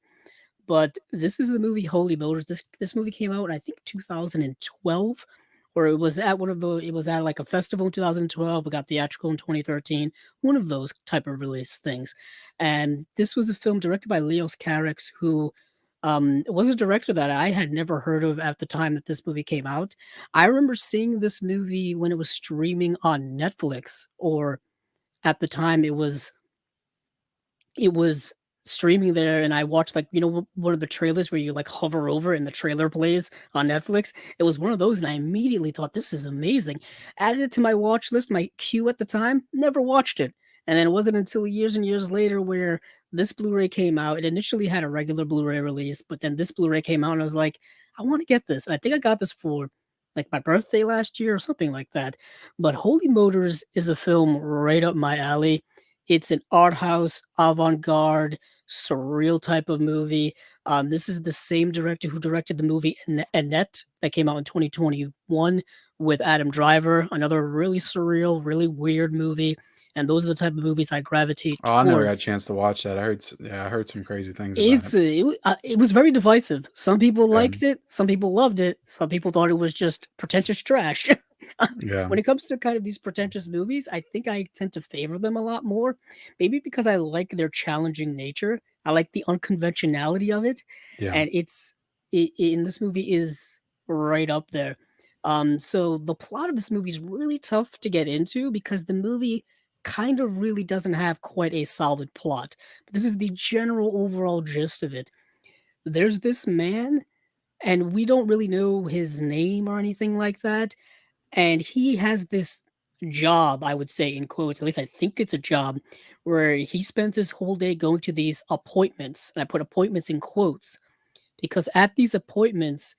But this is the movie Holy Motors. This movie came out in I think 2012, or it was at like a festival in 2012. We got theatrical in 2013. One of those type of release things. And this was a film directed by Leos Carax, who was a director that I had never heard of at the time that this movie came out. I remember seeing this movie when it was streaming on Netflix, or at the time it was streaming there, and I watched, like, one of the trailers where you, like, hover over and the trailer plays on Netflix. It was one of those, and I immediately thought, "This is amazing." Added it to my watch list, my queue at the time, never watched it. And then it wasn't until years and years later where this Blu-ray came out. It initially had a regular Blu-ray release, but then this Blu-ray came out, and I was like, "I wanna get this." And I think I got this for, like, my birthday last year or something like that. But Holy Motors is a film right up my alley. It's an art house, avant-garde, surreal type of movie. This is the same director who directed the movie Annette that came out in 2021 with Adam Driver, another really surreal, really weird movie. And those are the type of movies I gravitate Oh, I never got a towards. chance to watch that. I heard some crazy things about it. It was very divisive. Some people Yeah. liked it, some people loved it, some people thought it was just pretentious trash. Yeah. When it comes to kind of these pretentious movies, I think I tend to favor them a lot more. Maybe because I like their challenging nature. I like the unconventionality of it, Yeah. and in this movie is right up there. So the plot of this movie is really tough to get into because the movie kind of really doesn't have quite a solid plot. But this is the general overall gist of it. There's this man, and we don't really know his name or anything like that. And he has this job, I would say in quotes, at least I think it's a job, where he spends his whole day going to these appointments. And I put appointments in quotes because at these appointments,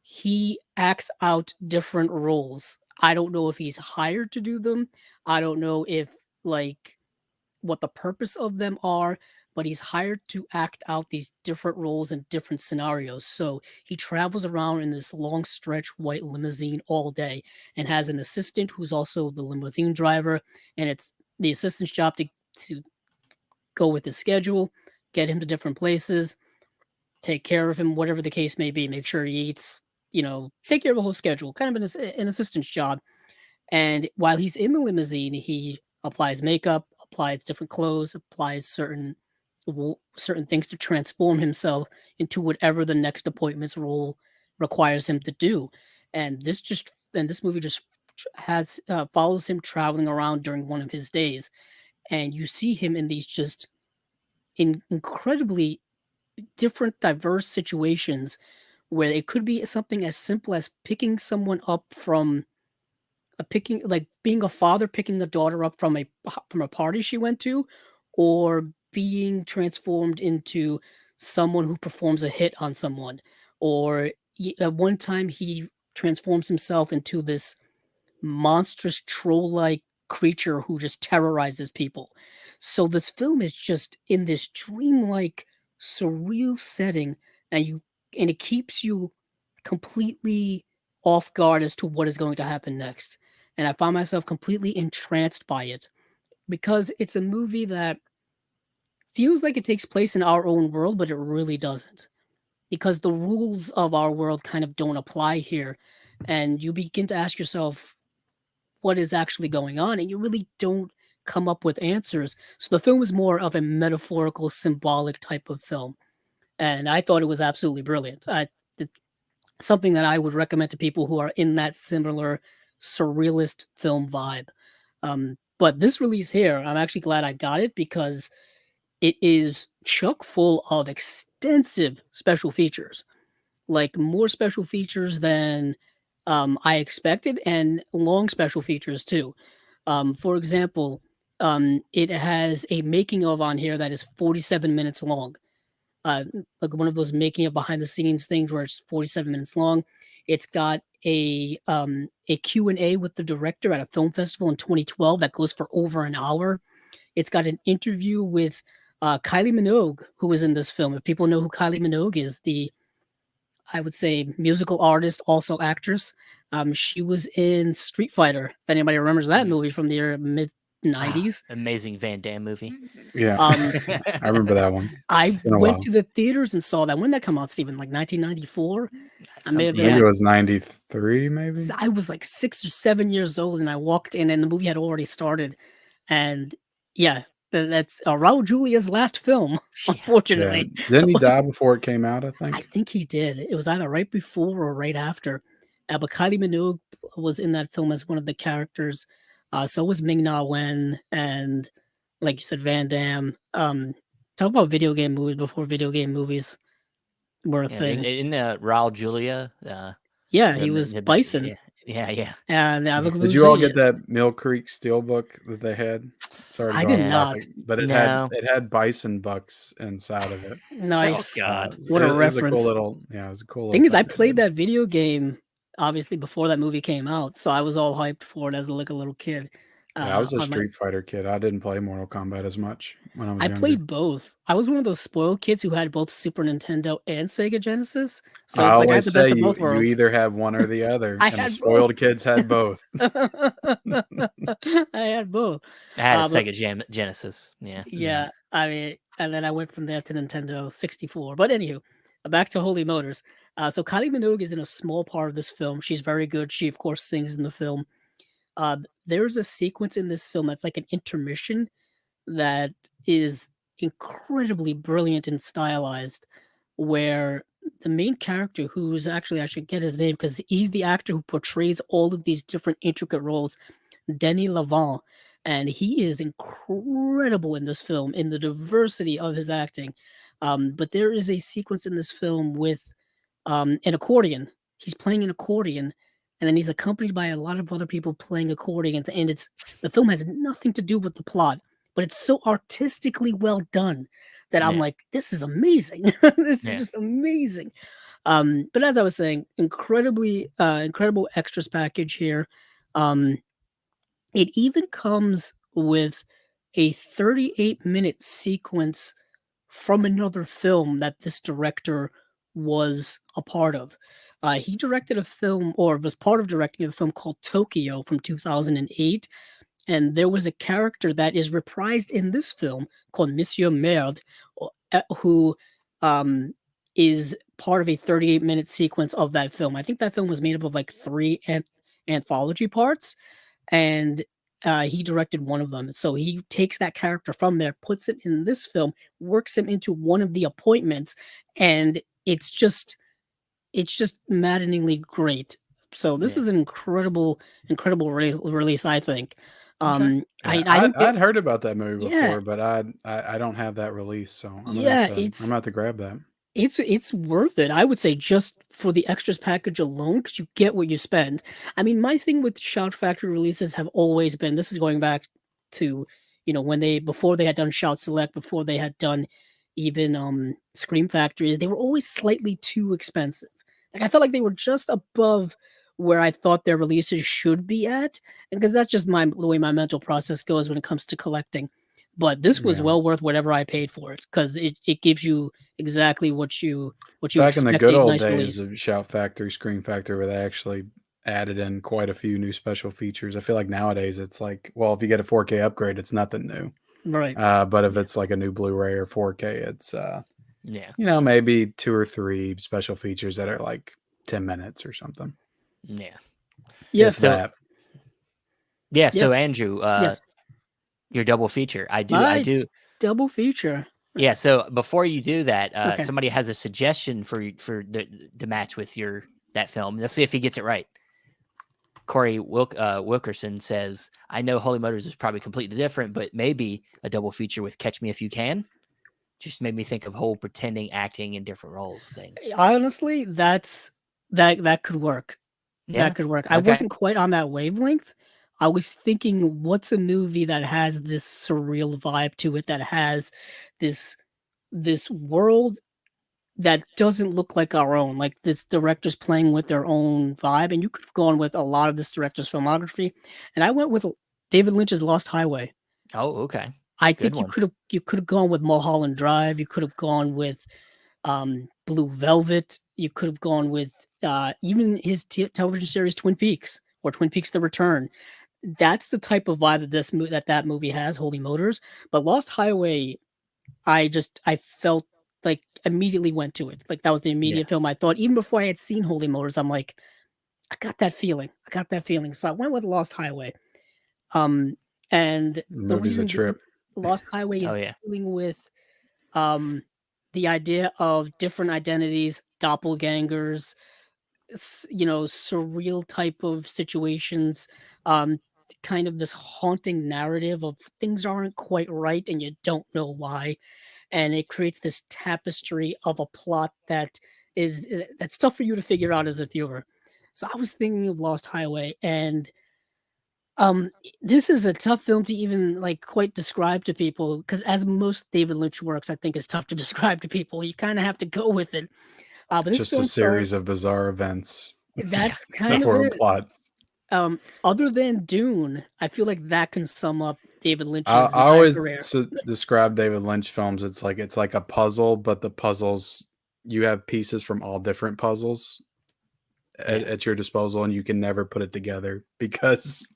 he acts out different roles. I don't know if he's hired to do them. I don't know if, like, what the purpose of them are, but he's hired to act out these different roles in different scenarios. So he travels around in this long stretch white limousine all day and has an assistant who's also the limousine driver. And it's the assistant's job to go with his schedule, get him to different places, take care of him, whatever the case may be, make sure he eats, take care of the whole schedule, kind of an assistant's job. And while he's in the limousine, he applies makeup, applies different clothes, applies certain things to transform himself into whatever the next appointment's role requires him to do. And this movie just has follows him traveling around during one of his days, and you see him in these just incredibly different, diverse situations where it could be something as simple as picking someone up from picking like being a father picking a daughter up from a party she went to, or being transformed into someone who performs a hit on someone, or at one time he transforms himself into this monstrous troll-like creature who just terrorizes people. So this film is just in this dreamlike, surreal setting, and it keeps you completely off guard as to what is going to happen next. And I found myself completely entranced by it because it's a movie that feels like it takes place in our own world, but it really doesn't. Because the rules of our world kind of don't apply here. And you begin to ask yourself, what is actually going on, and you really don't come up with answers. So the film is more of a metaphorical, symbolic type of film, and I thought it was absolutely brilliant. Something that I would recommend to people who are in that similar surrealist film vibe. But this release here, I'm actually glad I got it because it is chock full of extensive special features, like more special features than I expected, and long special features too. For example, it has a making of on here that is 47 minutes long. Like one of those making of behind the scenes things where it's 47 minutes long. It's got a Q&A with the director at a film festival in 2012 that goes for over an hour. It's got an interview with Kylie Minogue, who was in this film. If people know who Kylie Minogue is, I would say musical artist, also actress. She was in Street Fighter. If anybody remembers that movie from the mid '90s, amazing Van Damme movie. Yeah, um, I remember that one. I It's been a went while. to the theaters and saw that. When that come out, Steven? Like 1994. I may have I been think at it was 93, maybe. I was like 6 or 7 years old, and I walked in, and the movie had already started. And yeah, that's Raul Julia's last film, Yeah. Yeah. unfortunately. Didn't he die before it came out, I I think? think he did. It was either right before or right after. But Kylie Minogue was in that film as one of the characters. So was Ming-Na Wen, and like you said, Van Damme. Talk about video game movies before video game movies were a Yeah, thing. in Raul Julia, Yeah, he was Bison. yeah. And I look at Did you all get that Mill Creek Steelbook that they had? Sorry to I go did off not. topic, but it No. had bison bucks inside of it. Nice. Oh God. What a It was a reference. cool little, yeah, it was a cool Thing little is, I thing they played did. that video game obviously before that movie came out, so I was all hyped for it as like a little kid. Yeah, I was a on my- Street Fighter kid. I didn't play Mortal Kombat as much when I was I younger. played both. I was one of those spoiled kids who had both Super Nintendo and Sega Genesis. So I it's like I had always the best say of both you worlds. either have one or the other, I and the had spoiled kids had both. I had both. I had a but- Sega Genesis. Yeah. Yeah, I mean, and then I went from there to Nintendo 64. But anywho, back to Holy Motors. So Kylie Minogue is in a small part of this film. She's very good. She, of course, sings in the film. There's a sequence in this film that's like an intermission that is incredibly brilliant and stylized, where the main character, who's actually, I should get his name because he's the actor who portrays all of these different intricate roles, Denis Lavant, and he is incredible in this film in the diversity of his acting. But there is a sequence in this film with an accordion. He's playing an accordion, and then he's accompanied by a lot of other people playing accordions. And the film has nothing to do with the plot, but it's so artistically well done that I'm Yeah. like, this is amazing. This Yeah. is just amazing. But as I was saying, incredible extras package here. It even comes with a 38-minute sequence from another film that this director was a part of. He directed a film, or was part of directing a film called Tokyo from 2008. And there was a character that is reprised in this film called Monsieur Merde, who is part of a 38-minute sequence of that film. I think that film was made up of like 3 anthology parts, and he directed one of them. So he takes that character from there, puts him in this film, works him into one of the appointments, and it's just maddeningly great. So this Yeah. is an incredible release, I think. Okay. I didn't I'd heard about that movie Yeah. before, but I don't have that release, so I'm gonna Yeah, have to, it's- I'm gonna have to grab that. It's worth it. I would say just for the extras package alone, because you get what you spend. I mean, my thing with Shout Factory releases have always been, this is going back to, when before they had done Shout Select, before they had done even Scream Factories, they were always slightly too expensive. Like I felt like they were just above where I thought their releases should be at, and because that's just the way my mental process goes when it comes to collecting. But this was Yeah. well worth whatever I paid for it, because it gives you exactly what you Back in the expect good a old nice days release. of Shout Factory, Scream Factory, where they actually added in quite a few new special features. I feel like nowadays it's like, well, if you get a 4K upgrade, it's nothing new. Right. But if it's like a new Blu-ray or 4K, it's Yeah. maybe 2 or 3 special features that are like 10 minutes or something. Yeah. Yeah. If so- that. Yeah. So Andrew, Yes. your double feature. I My- do. Double feature. Yeah. So before you do that, Okay. somebody has a suggestion for the match with that film. Let's see if he gets it right. Corey Wilkerson says, "I know Holy Motors is probably completely different, but maybe a double feature with Catch Me If You Can." Just made me think of whole pretending acting in different roles thing. Honestly, that could work. Yeah. That could work. I Okay. wasn't quite on that wavelength. I was thinking, what's a movie that has this surreal vibe to it, that has this world that doesn't look like our own, like this director's playing with their own vibe. And you could have gone with a lot of this director's filmography, and I went with David Lynch's Lost Highway. Oh, okay. I Good think one. you could have gone with Mulholland Drive. You could have gone with Blue Velvet. You could have gone with even his television series Twin Peaks or Twin Peaks: The Return. That's the type of vibe that that movie has, Holy Motors. But Lost Highway, I felt like immediately went to it. Like that was the Yeah. immediate film I thought. Even before I had seen Holy Motors, I'm like, I got that feeling. I got that feeling. So I went with Lost Highway. Um, and the Movie's a reason being, trip. Lost Highway Oh is yeah. dealing with um the idea of different identities, doppelgangers, surreal type of situations, um, kind of this haunting narrative of things aren't quite right and you don't know why, and it creates this tapestry of a plot that that's tough for you to figure out as a viewer. So I was thinking of Lost Highway, and this is a tough film to even like quite describe to people because, as most David Lynch works, I think is tough to describe to people. You kind of have to go with it. But this Just a film stars. series of bizarre events Yeah. That's that kind of were it. plots. Other than Dune, I feel like that can sum up David I, Lynch's I entire always career. describe David Lynch films. It's like a puzzle, but the puzzles you have pieces from all different puzzles Yeah. at your disposal, and you can never put it together because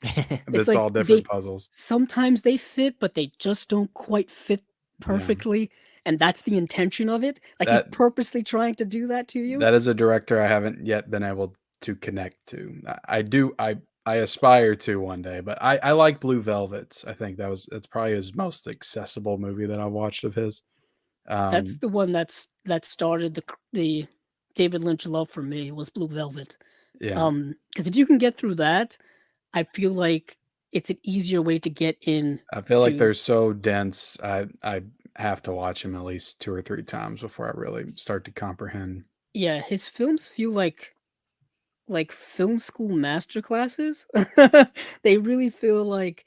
It's it's like all different puzzles. sometimes they fit, but they just don't quite fit Yeah, perfectly, and that's the intention of it. Like he's that purposely trying to do that to you. that is a director I haven't yet been able to connect to. I do. I aspire to one day, but I like Blue Velvets. I think that's probably his most accessible movie that I've watched of his. That's Um, the one that started the David Lynch love for me was Blue Velvet. yeah, Because if you can get through that, I feel like it's an easier way to get in I feel like to. they're so dense. I have to watch him at least 2 or 3 times before I really start to comprehend. Yeah, his films feel like film school master classes. They really feel like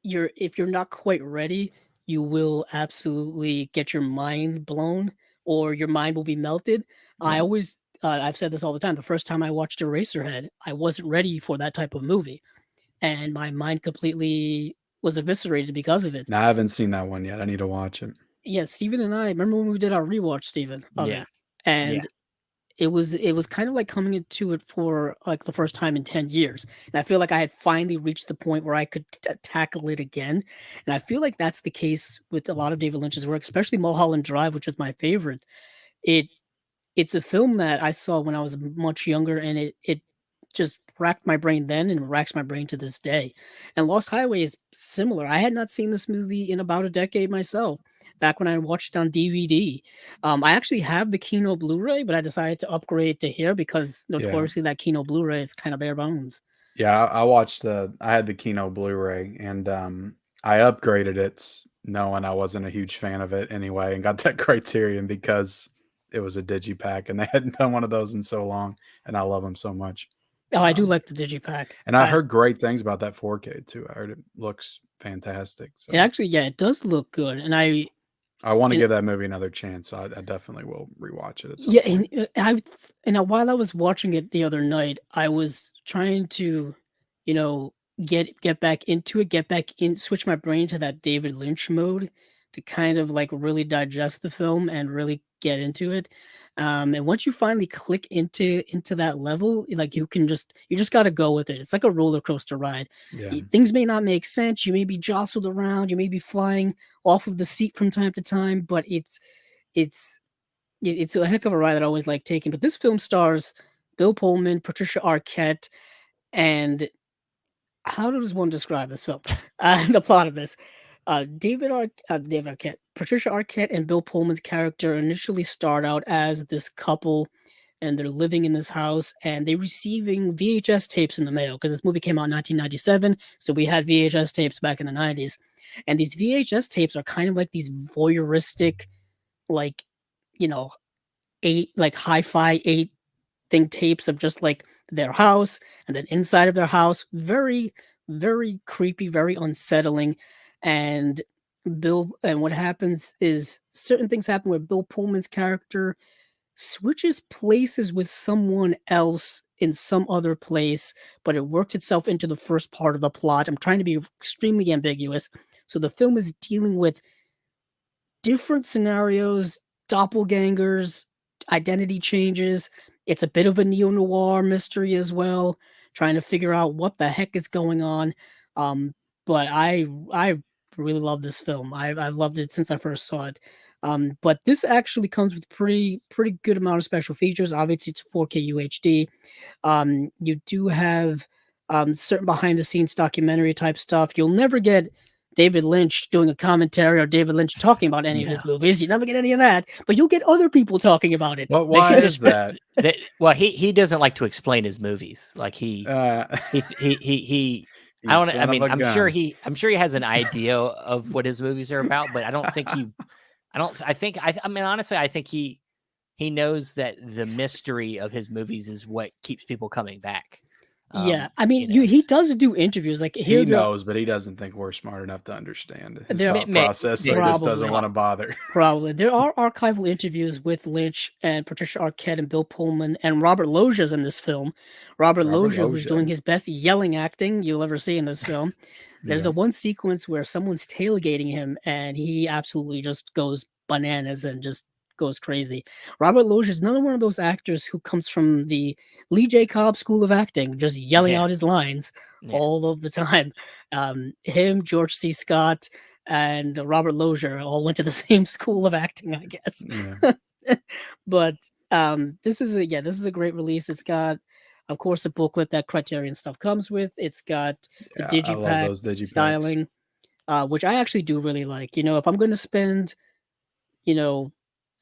if you're not quite ready, you will absolutely get your mind blown or your mind will be melted. I Yeah, always I've said this all the time. The first time I watched Eraserhead, I wasn't ready for that type of movie, and my mind completely was eviscerated because of it. no, I haven't seen that one yet. I need to watch it. Yeah, Steven and I remember when we did our rewatch, Steven, of Yeah. it, Yeah. and it was kind of like coming into it for like the first time in 10 years. And I feel like I had finally reached the point where I could tackle it again. And I feel like that's the case with a lot of David Lynch's work, especially Mulholland Drive, which was my favorite. It it's a film that I saw when I was much younger, and it just racked my brain then and racks my brain to this day. And Lost Highway is similar. I had not seen this movie in about a decade myself. Back when I watched it on DVD, I actually have the Kino Blu-ray, but I decided to upgrade to here because Yeah, notoriously that Kino Blu-ray is kind of bare bones. yeah. I watched I had the Kino Blu-ray, and I upgraded it, knowing I wasn't a huge fan of it anyway, and got that Criterion because it was a digipack, and they hadn't done one of those in so long, and I love them so much. Oh, I do Um, like the Digipack. and I heard great things about that 4K too. I heard it looks fantastic. It So actually, yeah, it does look good, and I want to and give that movie another chance. So I definitely will rewatch it at some yeah, point. while I was watching it the other night, I was trying to, you know, get back into it, get back in, switch my brain to that David Lynch mode to kind of like really digest the film and really get into it. And once you finally click into that level, like you just got to go with it. It's like a roller coaster ride. Yeah, Things may not make sense. You may be jostled around. You may be flying off of the seat from time to time, but it's it's a heck of a ride that I always like taking. But this film stars Bill Pullman, Patricia Arquette, and how does one describe this film? The plot of this. David Arquette, Patricia Arquette, and Bill Pullman's character initially start out as this couple, and they're living in this house, and they're receiving VHS tapes in the mail because this movie came out in 1997, so we had VHS tapes back in the 90s, and these VHS tapes are kind of like these voyeuristic, like you know, eight like hi-fi eight thing tapes of just like their house and then inside of their house. Very, very creepy, very unsettling. And what happens is certain things happen where Bill Pullman's character switches places with someone else in some other place, but it worked itself into the first part of the plot. I'm trying to be extremely ambiguous. So the film is dealing with different scenarios, doppelgangers, identity changes. It's a bit of a neo-noir mystery as well, trying to figure out what the heck is going on. Um, but I really love this film. I've loved it since I first saw it. But this actually comes with pretty good amount of special features. Obviously, it's 4K UHD. You do have certain behind the scenes documentary type stuff. You'll never get David Lynch doing a commentary or David Lynch talking about any of his movies. You never get any of that, but you'll get other people talking about it. Well, why is that? Well, he doesn't like to explain his movies. Like he I don't. I mean, I'm sure he has an idea of what his movies are about, but I don't think he. I mean, honestly, I think he knows that the mystery of his movies is what keeps people coming back. Yeah, I mean, he does do interviews. Like he knows, but he doesn't think we're smart enough to understand his thought process, so he just doesn't want to bother. Probably there are archival interviews with Lynch and Patricia Arquette and Bill Pullman and Robert Loggia's in this film. Robert Loggia, who's doing his best yelling acting you'll ever see in this film. There's a one sequence where someone's tailgating him, and he absolutely just goes bananas and just goes crazy. Robert Loggia is another one of those actors who comes from the Lee J. Cobb School of Acting, just yelling out his lines all of the time. Him, George C. Scott, and Robert Loggia all went to the same school of acting, I guess. Yeah. But this is a great release. It's got, of course, the booklet that Criterion stuff comes with. It's got the digipack styling, which I actually do really like. You know, if I'm going to spend,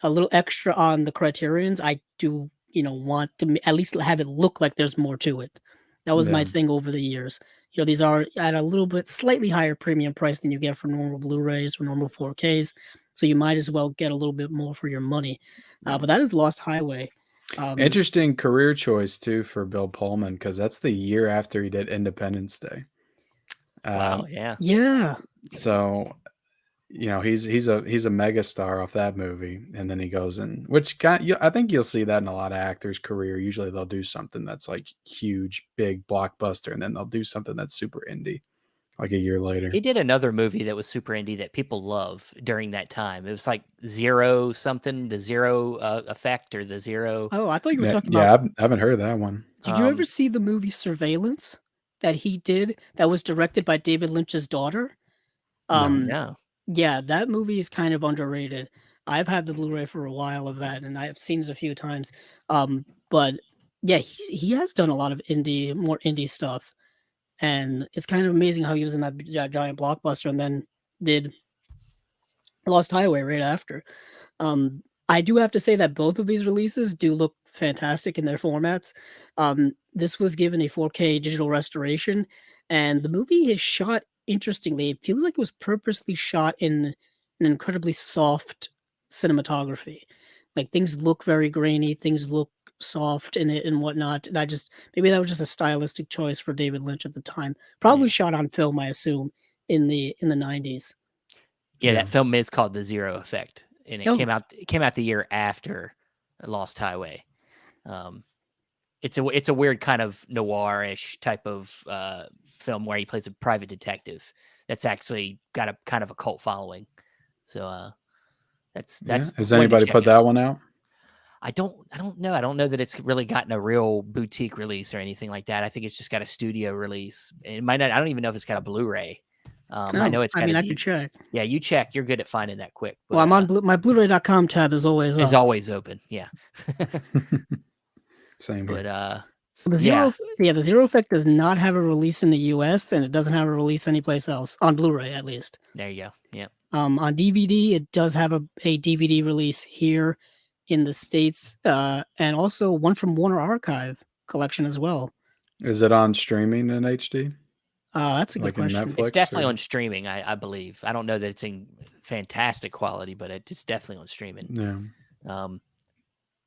a little extra on the Criterions, I do, want to at least have it look like there's more to it. That was my thing over the years. These are at a little bit slightly higher premium price than you get for normal Blu-rays or normal 4Ks. So you might as well get a little bit more for your money. But that is Lost Highway. Interesting career choice too for Bill Pullman, because that's the year after he did Independence Day. Wow, yeah. Yeah. So he's a mega star off that movie, and then he goes in, I think you'll see that in a lot of actors' career. Usually they'll do something that's like huge, big blockbuster, and then they'll do something that's super indie, like a year later. He did another movie that was super indie that people love during that time. It was like Zero something, the Zero Effect or the Zero. Oh, I thought you were talking about. Yeah, I haven't heard of that one. Did you ever see the movie Surveillance that he did? That was directed by David Lynch's daughter. No. Yeah, that movie is kind of underrated. I've had the Blu-ray for a while of that, and I've seen it a few times. But yeah, he has done a lot of more indie stuff, and it's kind of amazing how he was in that giant blockbuster and then did Lost Highway right after. I do have to say that both of these releases do look fantastic in their formats. This was given a 4K digital restoration, and the movie is shot interestingly. It feels like it was purposely shot in an incredibly soft cinematography. Like things look very grainy, things look soft in it and whatnot. And maybe that was just a stylistic choice for David Lynch at the time. Probably shot on film, I assume, in the 90s. Yeah, that film is called The Zero Effect, and it came out the year after Lost Highway. It's a weird kind of noir-ish type of film where he plays a private detective that's actually got a kind of a cult following. So that's Has anybody put that one out? I don't know. I don't know that it's really gotten a real boutique release or anything like that. I think it's just got a studio release. It might not. I don't even know if it's got a Blu-ray. I know it's. I can check. Yeah, you check. You're good at finding that quick. But, well, I'm on my Blu-ray.com tab is always open. Yeah. Same here. But so the Zero Effect does not have a release in the US, and it doesn't have a release anyplace else on Blu-ray, at least. There you go. Yeah. On DVD, it does have a DVD release here in the States, and also one from Warner Archive collection as well. Is it on streaming in HD? That's a good question. It's definitely on streaming, I believe. I don't know that it's in fantastic quality, but it's definitely on streaming. Yeah.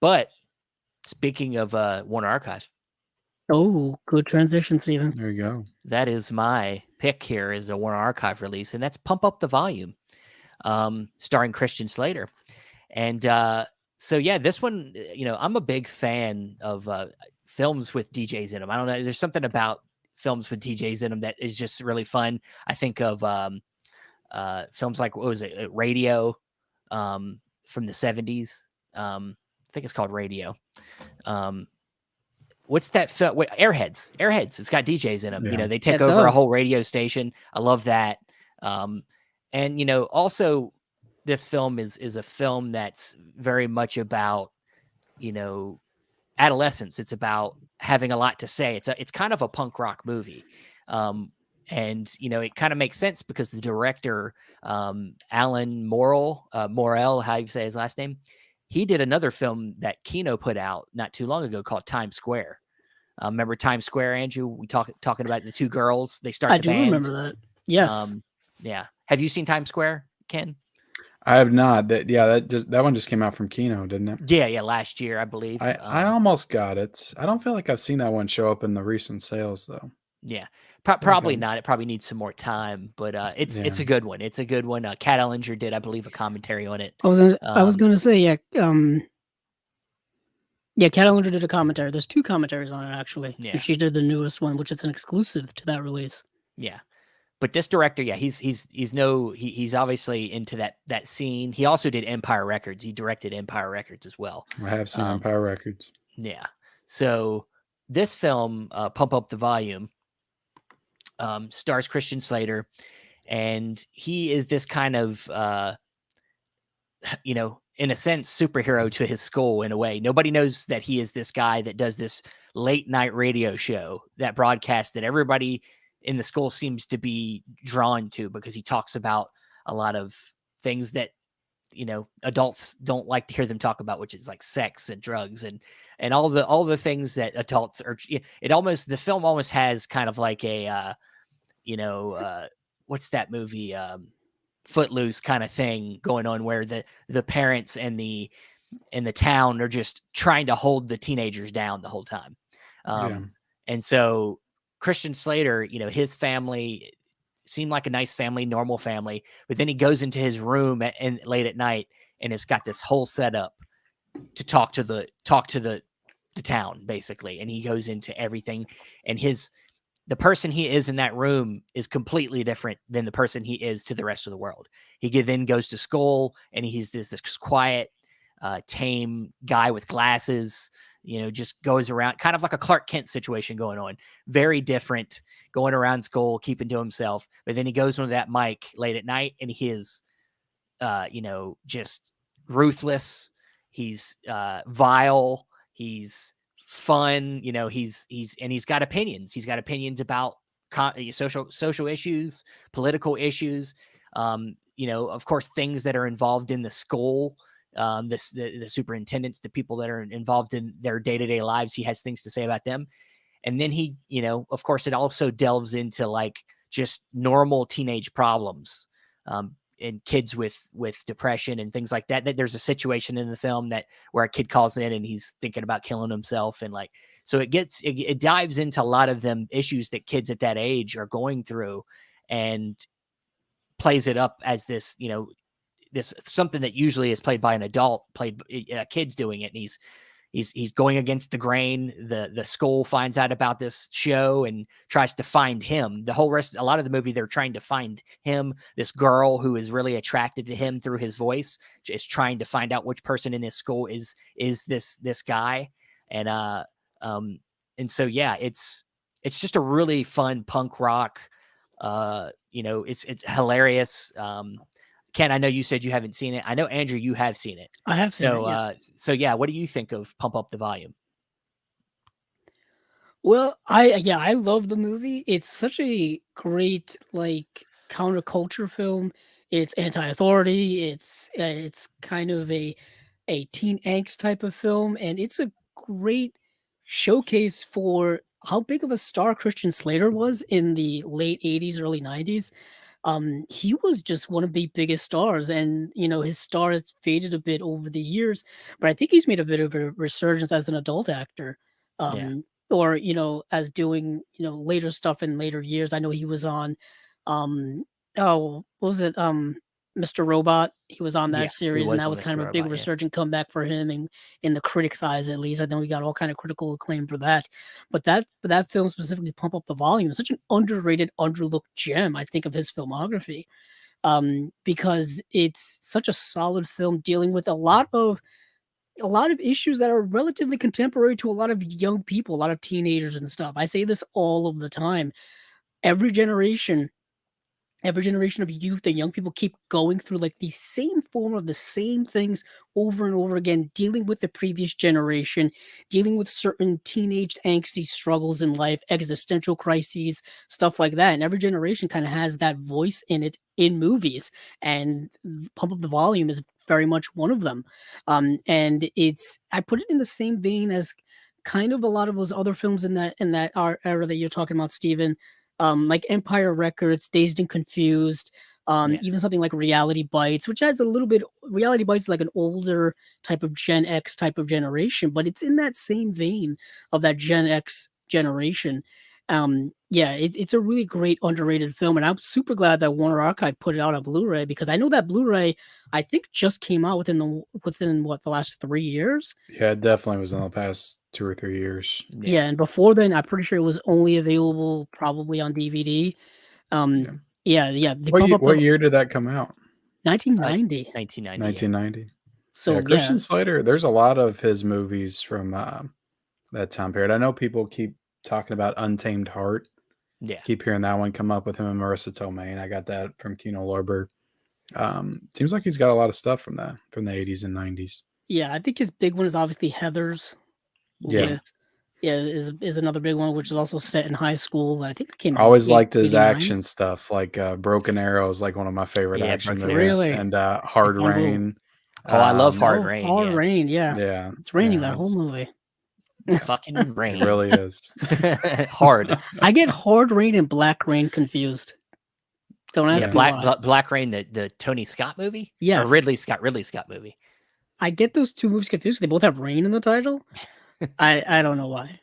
But speaking of Warner Archive. Oh, good transition, Stephen. There you go. That is my pick here is a Warner Archive release, and that's Pump Up the Volume, starring Christian Slater. And so, yeah, this one, I'm a big fan of films with DJs in them. I don't know. There's something about films with DJs in them that is just really fun. I think of films like, what was it, Radio, from the 70s. I think it's called Radio. What's that film? Wait, Airheads. Airheads. It's got DJs in them. Yeah. They take It over a does. whole radio station. I love that. And also this film is a film that's very much about, adolescence. It's about having a lot to say. It's kind of a punk rock movie. And it kind of makes sense because the director, Alan Morel, how you say his last name, he did another film that Kino put out not too long ago called Times Square. Remember Times Square, Andrew? We talking about the two girls. They start I the do band. remember that. Yes. Yeah. Have you seen Times Square, Ken? I have not. That one just came out from Kino, didn't it? Yeah, last year, I believe. I almost got it. I don't feel like I've seen that one show up in the recent sales though. Yeah, probably Okay. not. It probably needs some more time, but it's Yeah. a good one. It's a good one. Kat Ellinger did, I believe, a commentary on it. I was gonna say, yeah, Kat Ellinger did a commentary. There's 2 commentaries on it actually. Yeah. And she did the newest one, which is an exclusive to that release. Yeah, but this director, yeah, he's obviously into that scene. He also did Empire Records. He directed Empire Records as well. I have seen Empire Records. Yeah. So this film, Pump Up the Volume, stars Christian Slater, and he is this kind of, in a sense, superhero to his school in a way. Nobody knows that he is this guy that does this late night radio show that broadcasts that everybody in the school seems to be drawn to because he talks about a lot of things that adults don't like to hear them talk about, which is like sex and drugs and all the things that adults are. This film almost has kind of like a what's that movie, Footloose kind of thing going on, where the parents and the town are just trying to hold the teenagers down the whole time. And so Christian Slater, his family seemed like a nice family, normal family, but then he goes into his room late at night and it's got this whole setup to talk to the town basically. And he goes into everything, and the person he is in that room is completely different than the person he is to the rest of the world. He then goes to school and he's this quiet, tame guy with glasses, just goes around kind of like a Clark Kent situation going on. Very different, going around school, keeping to himself. But then he goes on that mic late at night and he is, just ruthless. He's vile. He's fun. He's got opinions. He's got opinions about social issues, political issues. Of course, things that are involved in the school. The superintendents, the people that are involved in their day-to-day lives, he has things to say about them. And then he, of course, it also delves into like just normal teenage problems, and kids with depression and things like that. There's a situation in the film where a kid calls in and he's thinking about killing himself. And like, so it dives into a lot of them issues that kids at that age are going through and plays it up as this, this something that usually is played by an adult, kids doing it. And he's going against the grain. The school finds out about this show and tries to find him. A lot of the movie, they're trying to find him. This girl who is really attracted to him through his voice is trying to find out which person in his school is this guy. And so, yeah, it's just a really fun punk rock. It's hilarious. Ken, I know you said you haven't seen it. I know, Andrew, you have seen it. I have seen it. Yes. So yeah, what do you think of Pump Up the Volume? Well, I love the movie. It's such a great like counterculture film. It's anti-authority. It's kind of a teen angst type of film, and it's a great showcase for how big of a star Christian Slater was in the late 80s, early 90s. He was just one of the biggest stars, and his star has faded a bit over the years, but I think he's made a bit of a resurgence as an adult actor. Yeah. Or as doing later stuff in later years. I know he was on oh, what was it, Mr. Robot. He was on Yeah, that he series, and was that on was kind Mr. of a big Robot, yeah. resurgent comeback for him, and in the critics' eyes, at least. I know we got all kind of critical acclaim for that. But that film specifically, Pump Up the Volume, is such an underrated, underlooked gem, I think, of his filmography. Because it's such a solid film dealing with a lot of issues that are relatively contemporary to a lot of young people, a lot of teenagers and stuff. I say this all of the time. Every generation every generation of youth and young people keep going through like the same form of the same things over and over again, dealing with the previous generation, dealing with certain teenage angsty struggles in life, existential crises, stuff like that. And every generation kind of has that voice in it in movies. And Pump Up the Volume is very much one of them. And I put it in the same vein as kind of a lot of those other films in that era that you're talking about, Steven, like Empire Records, Dazed and Confused, Yeah. even something like Reality Bites, which has a little bit. Reality Bites is like an older type of Gen X type of generation, but it's in that same vein of that Gen X generation. Yeah, it's a really great underrated film, and I'm super glad that Warner Archive put it out on Blu-ray, because I know that Blu-ray, I think, just came out within what, the last 3 years. Yeah, it definitely was in the past 2 or 3 years. Yeah, and before then, I'm pretty sure it was only available probably on DVD. Yeah. Yeah, the What Pump ye Up what the year did that come out? 1990. 1990, yeah. 1990? Yeah, So yeah, Christian Slater, there's a lot of his movies from, that time period. I know people keep talking about Untamed Heart. Yeah. Keep hearing that one come up with him and Marissa Tomei, and I got that from Kino Lorber. Seems like he's got a lot of stuff from the 80s and 90s. yeah, I think his big one is obviously Heathers. Yeah. Yeah, is another big one, which is also set in high school. I think it came I out always in liked his 89. action stuff, like, Broken Arrow is, like, one of my favorite Yeah, action Broken movies, Arrow. Really? and, Hard On who? Rain. Oh, I love Hard Oh, Rain, Hard yeah. Rain. Yeah, Yeah, it's raining yeah, that whole movie. Fucking it rain. really is. Hard. I get Hard Rain and Black Rain confused. Don't ask Yeah, me Black why. Black Rain, the Tony Scott movie? Or Yes, Ridley Scott movie. I get those two movies confused. They both have rain in the title. I don't know why.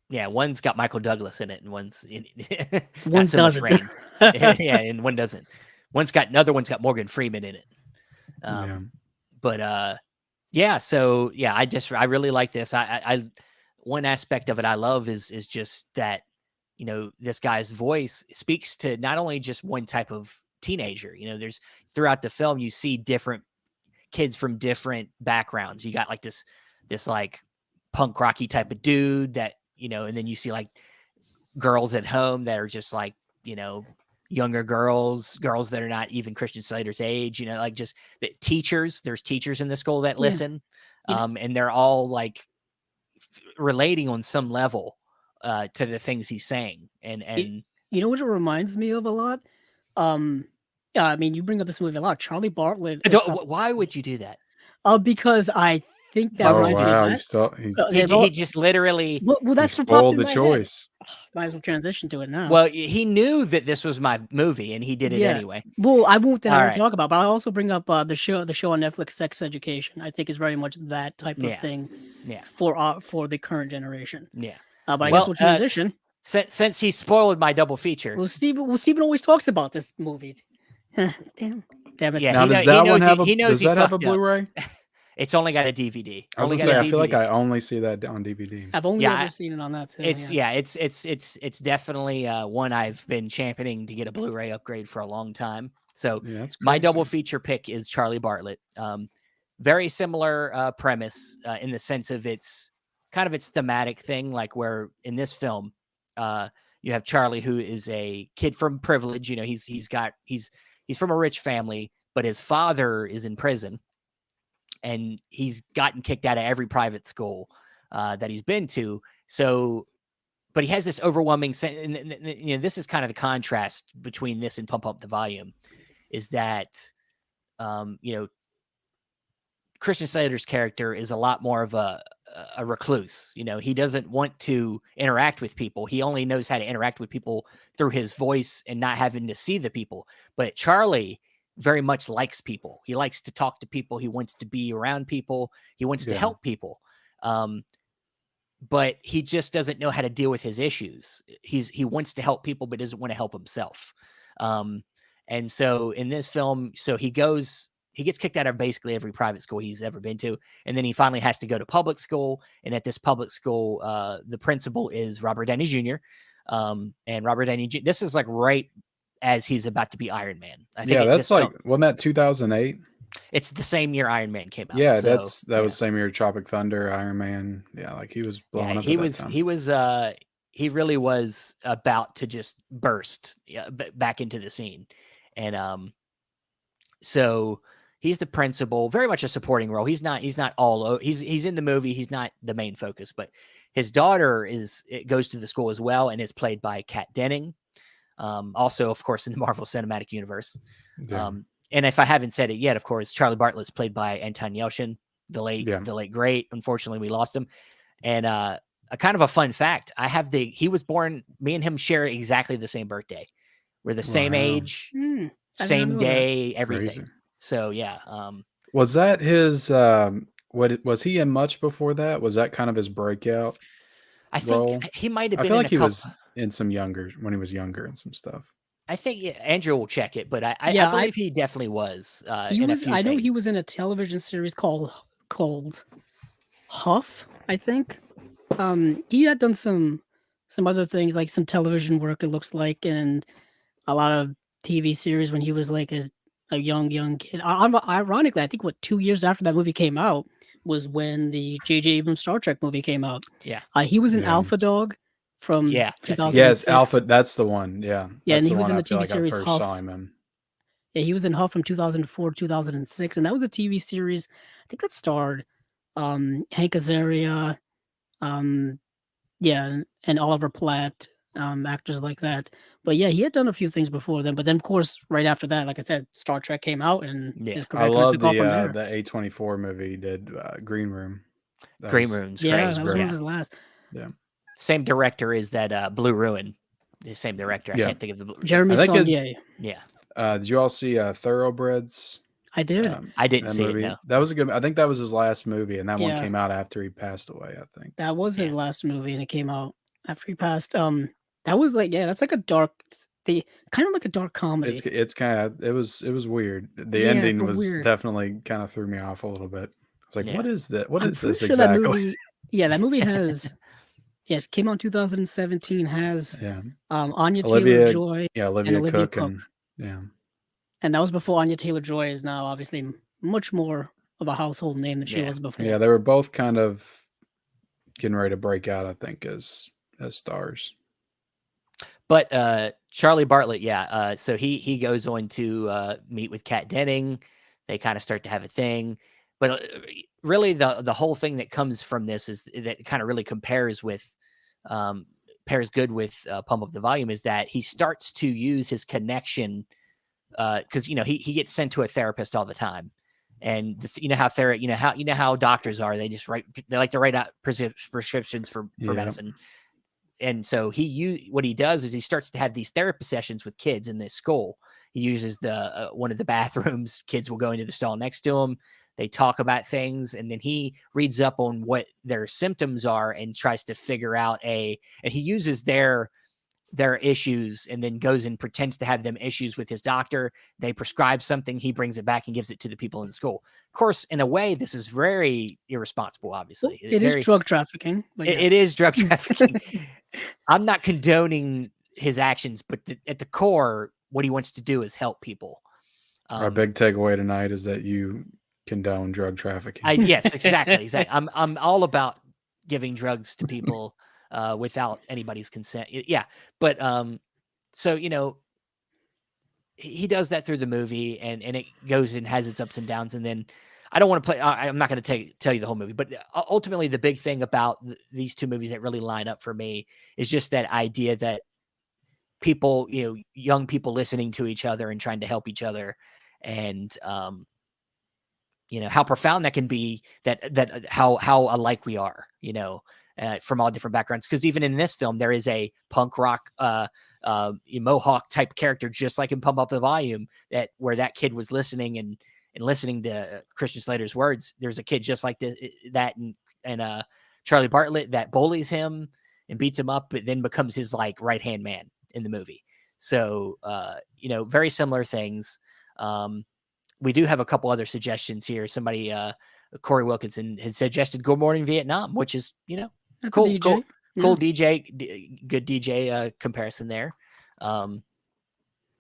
Yeah, one's got Michael Douglas in it, and one's One not so much doesn't. rain. Yeah, and one doesn't. Another one's got Morgan Freeman in it. Yeah. But yeah, so yeah, I really like this. I one aspect of it I love is just that, this guy's voice speaks to not only just one type of teenager. There's throughout the film you see different kids from different backgrounds. You got like this like punk rocky type of dude that, and then you see like girls at home that are just like, younger girls that are not even Christian Slater's age, like just the teachers. There's teachers in the school that Yeah. listen, and they're all like relating on some level to the things he's saying. And You know what it reminds me of a lot? Yeah, I mean, you bring up this movie a lot. Charlie Bartlett. why would you do that? Because I think that Why would Oh, you reminds do me of wow, that. he's Yeah, He just literally. well, he that's what popped spoiled in the my head. choice. Might as well transition to it now. Well, he knew that this was my movie, and he did it Yeah. anyway. Well, I won't All right. talk about, but I'll also bring up the show on Netflix, Sex Education. I think is very much that type of Yeah. thing Yeah. for the current generation. Yeah. But I guess we'll transition. Since he spoiled my double feature. Well, Steven always talks about this movie. Damn it. Yeah, Now, he does knows that one he- have a he knows does he that have a fucked up. Blu-ray? It's only got a DVD. I was Only gonna got say, a I feel like DVD. I only see that on DVD. I've only Yeah, ever seen it on that too. It's definitely one I've been championing to get a Blu-ray upgrade for a long time. So Yeah, that's my double crazy. feature pick is Charlie Bartlett. Very similar premise in the sense of its kind of its thematic thing, like where in this film you have Charlie, who is a kid from privilege. He's from a rich family, but his father is in prison, and he's gotten kicked out of every private school that he's been to. So, but he has this overwhelming sense. And, this is kind of the contrast between this and Pump Up the Volume, is that, Christian Slater's character is a lot more of a recluse. He doesn't want to interact with people. He only knows how to interact with people through his voice and not having to see the people. But Charlie very much likes people. He likes to talk to people. He wants to be around people. He wants to Yeah. help people. But he just doesn't know how to deal with his issues. He wants to help people, but doesn't want to help himself. And so in this film, so he gets kicked out of basically every private school he's ever been to, and then he finally has to go to public school. And at this public school, the principal is Robert Downey Jr. And Robert Downey Jr. This is like right as he's about to be Iron Man. I think that's this film, wasn't that 2008? it's the same year Iron Man came out. Yeah, So, that was same year Tropic Thunder, Iron Man. Yeah, like he was blowing up he at was that time. he really was about to just burst back into the scene. And so he's the principal, very much a supporting role. He's not all he's in the movie, he's not the main focus, but his daughter goes to the school as well and is played by Kat Denning. Also, of course, in the Marvel Cinematic Universe. Yeah. And if I haven't said it yet, of course, Charlie Bartlett's played by Anton Yelchin, the late great. Unfortunately, we lost him. And a kind of a fun fact, he was born, me and him share exactly the same birthday. We're the same age, same day, everything. Crazy. So yeah. Was that his was he in much before that? Was that kind of his breakout? I think he might have been. I feel like he was in some when he was younger and some stuff. I think Andrew will check it, but I believe he definitely was. I know he was in a television series called Huff, I think. He had done some other things, like some television work, it looks like, and a lot of TV series when he was like a young kid. Ironically, I think 2 years after that movie came out was when the J.J. Abrams Star Trek movie came out. Yeah. He was in Alpha Dog from 2006. Yes, Alpha, that's the one. Yeah. Yeah, and he was in the TV series Huff. Saw him in. Yeah, he was in Huff from 2004 to 2006, and that was a TV series, I think that starred Hank Azaria, and Oliver Platt, actors like that. But yeah, he had done a few things before then. But then, of course, right after that, like I said, Star Trek came out, and his career took off from there. The A24 movie he did, Green Room. Green Room's great. Yeah, that was one of his last. Yeah. Same director is that Blue Ruin. The same director. I can't think of the Jeremy Saulnier. Yeah. Did you all see Thoroughbreds? I did. I didn't see it. No. That was a good. I think that was his last movie, and that one came out after he passed away. I think that was his last movie, and it came out after he passed. That was like that's like a dark, kind of like a dark comedy. It's kind of it was weird. The ending was definitely kind of threw me off a little bit. It's like, what is that? What is this exactly? That movie has. Yes, came out in 2017. Has Anya Olivia Taylor-Joy, Olivia Cook. And that was before Anya Taylor-Joy is now obviously much more of a household name than she was before. Yeah, they were both kind of getting ready to break out, I think, as stars. But Charlie Bartlett, so he goes on to meet with Kat Denning. They kind of start to have a thing. But really, the whole thing that comes from this is that kind of really pairs good with Pump Up the Volume is that he starts to use his connection because he gets sent to a therapist all the time, and how doctors are, they like to write out prescriptions for medicine. And so what he does is he starts to have these therapy sessions with kids in this school. He uses the one of the bathrooms. Kids will go into the stall next to him. They talk about things, and then he reads up on what their symptoms are and tries to figure out and he uses their issues and then goes and pretends to have them issues with his doctor. They prescribe something, he brings it back and gives it to the people in the school. Of course, in a way, this is very irresponsible, obviously. It is drug trafficking. It is drug trafficking. I'm not condoning his actions, but at the core, what he wants to do is help people. Our big takeaway tonight is that you condone drug trafficking. Yes, exactly. I'm all about giving drugs to people without anybody's consent. Yeah, but so he does that through the movie, and it goes and has its ups and downs. And then I don't want to play. I'm not going to tell you the whole movie, but ultimately the big thing about these two movies that really line up for me is just that idea that people, young people listening to each other and trying to help each other, and how profound that can be, that how alike we are, from all different backgrounds. Because even in this film, there is a punk rock Mohawk type character, just like in Pump Up the Volume, where that kid was listening and listening to Christian Slater's words. There's a kid just like that, and Charlie Bartlett that bullies him and beats him up, but then becomes his like right hand man in the movie. So very similar things. We do have a couple other suggestions here. Somebody, Corey Wilkinson, had suggested "Good Morning Vietnam," which is That's cool, a DJ. cool DJ, good DJ comparison there. So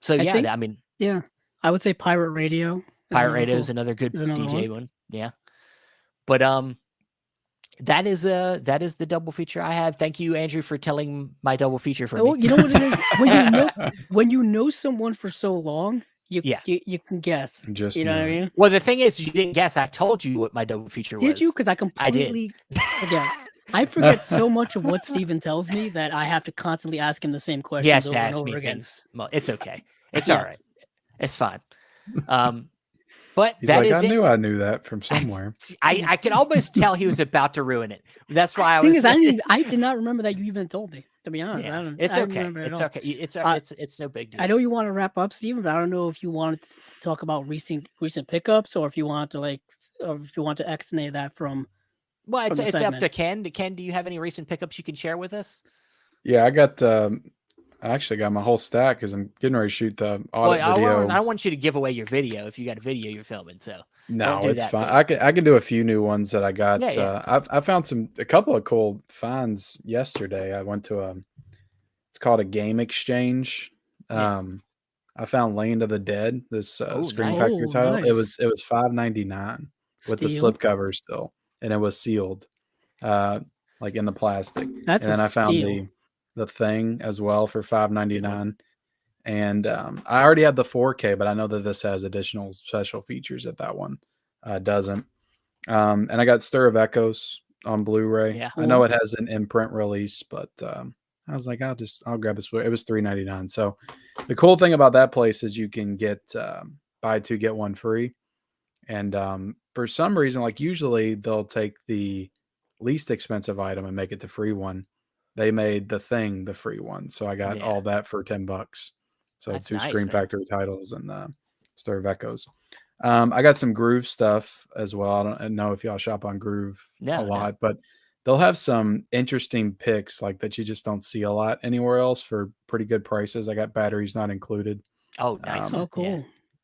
I yeah, think, I mean, yeah, I would say Pirate Radio. Pirate Radio is another good DJ one. Yeah, but that is the double feature I had. Thank you, Andrew, for telling my double feature for me. You know what it is when you know someone for so long, you can guess. Just you know what I mean? Well, the thing is, you didn't guess. I told you what my double feature was. Did you? Because I completely forget. I forget so much of what Steven tells me that I have to constantly ask him the same questions. He has to over and ask over me again. things. Well, it's okay. It's all right. It's fine. But He's that like, is I it. knew I knew that from somewhere. I could almost tell he was about to ruin it. That's why I was. Thing is, I did not remember that you even told me. To be honest, it's okay. It's okay. It's no big deal. I know you want to wrap up, Steven, but I don't know if you wanted to talk about recent pickups, or if you want to extend that from. Well, it's segment. up to Ken. Ken, do you have any recent pickups you can share with us? Yeah, I actually got my whole stack because I'm getting ready to shoot the audit video. I don't want you to give away your video if you got a video you're filming. So no, it's fine. I can do a few new ones that I got. I found a couple of cool finds yesterday. I went to it's called a game exchange. I found Land of the Dead, this Scream Factory title. Nice. It was $5.99 with the slipcover still, and it was sealed, like in the plastic. And then I found the Thing as well for $5.99. And I already had the 4K, but I know that this has additional special features that one doesn't. And I got Stir of Echoes on Blu-ray. Yeah. I know it has an imprint release, but I was like, I'll grab this. It was $3.99. So the cool thing about that place is you can get buy two get one free. And for some reason, like usually they'll take the least expensive item and make it the free one. They made the Thing the free one, so I got all that for $10. So that's two nice, Scream man. Factory titles and Stir of Echoes. I got some Groove stuff as well. I don't know if y'all shop on Groove a lot, but they'll have some interesting picks like that you just don't see a lot anywhere else for pretty good prices. I got batteries not included. Oh, nice. Oh, cool. Yeah.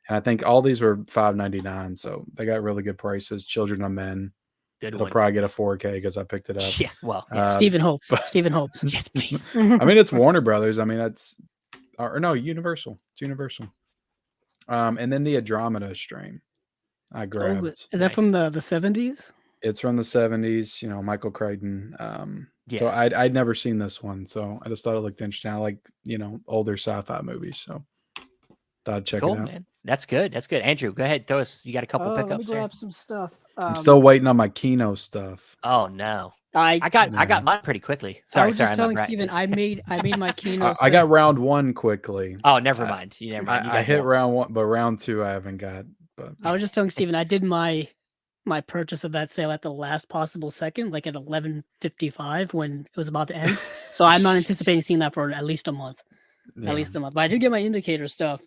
And I think all these were $5.99, so they got really good prices. Children of Men. It'll probably get a 4K because I picked it up. Yeah, well, Stephen hopes. Stephen hopes. Yes, please. I mean, it's Warner Brothers. I mean, Universal. It's Universal. And then the Andromeda stream I grabbed. Is that from the 70s? It's from the 70s. Michael Crichton. So I'd never seen this one, so I just thought it looked interesting. I like older sci-fi movies, so thought I'd check it out. Man. That's good. Andrew, go ahead. Throw us. You got a couple pickups. Let me grab some stuff. I'm still waiting on my Kino stuff. Oh no. I got mine pretty quickly. Sorry, I was just telling Steven, I made my Kino. I got round one quickly. Oh, never mind. You never mind. I hit round one, but round two I haven't got. But I was just telling Steven, I did my purchase of that sale at the last possible second, like at 11:55 when it was about to end. So I'm not anticipating seeing that for at least a month. Yeah. At least a month. But I did get my Indicator stuff.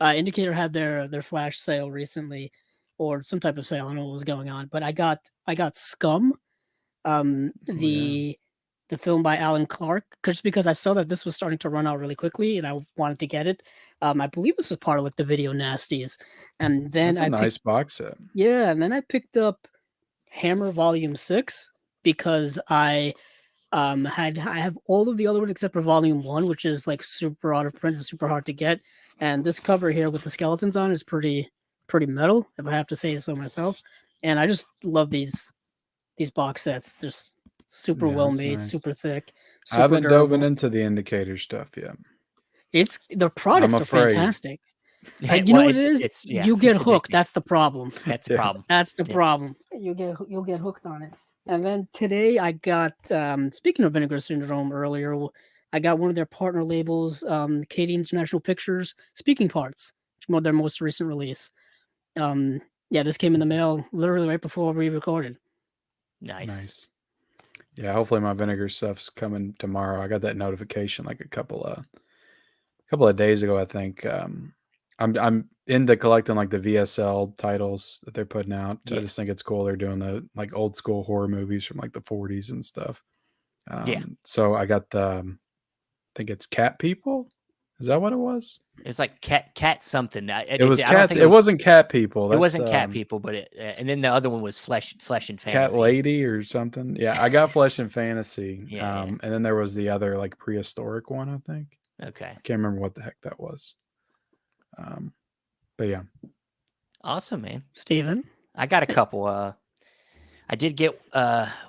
Indicator had their flash sale recently, or some type of sale. I don't know what was going on, but I got Scum, the film by Alan Clark, just because I saw that this was starting to run out really quickly, and I wanted to get it. I believe this was part of the Video Nasties, and then that's a nice box set. Yeah, and then I picked up Hammer Volume 6 because I have all of the other ones except for Volume 1, which is like super out of print and super hard to get. And this cover here with the skeletons on is pretty metal, if I have to say so myself. And I just love these box sets. They're super well made, nice. Super thick. I haven't dove into the Indicator stuff yet. The products are fantastic. You know what it is? You get hooked. That's the problem. That's the problem. That's the problem. You'll get hooked on it. And then today I got, speaking of Vinegar Syndrome earlier, I got one of their partner labels, Katie International Pictures, Speaking Parts, which was their most recent release. This came in the mail literally right before we recorded. Nice. Yeah, hopefully my Vinegar stuff's coming tomorrow. I got that notification like a couple of days ago, I think. I'm into collecting like the VSL titles that they're putting out. I just think it's cool. They're doing the like old school horror movies from like the 40s and stuff. So I got I think it's Cat People. Is that what it was? It was like cat something. It was I don't cat. think It wasn't Cat People. it That's wasn't cat people, but and then the other one was flesh and Cat fantasy. Lady or something. Yeah, I got Flesh and Fantasy. Yeah. And then there was the other like prehistoric one, I think. Okay. I can't remember what the heck that was. But yeah. Awesome, man. Steven? I got a couple. I did get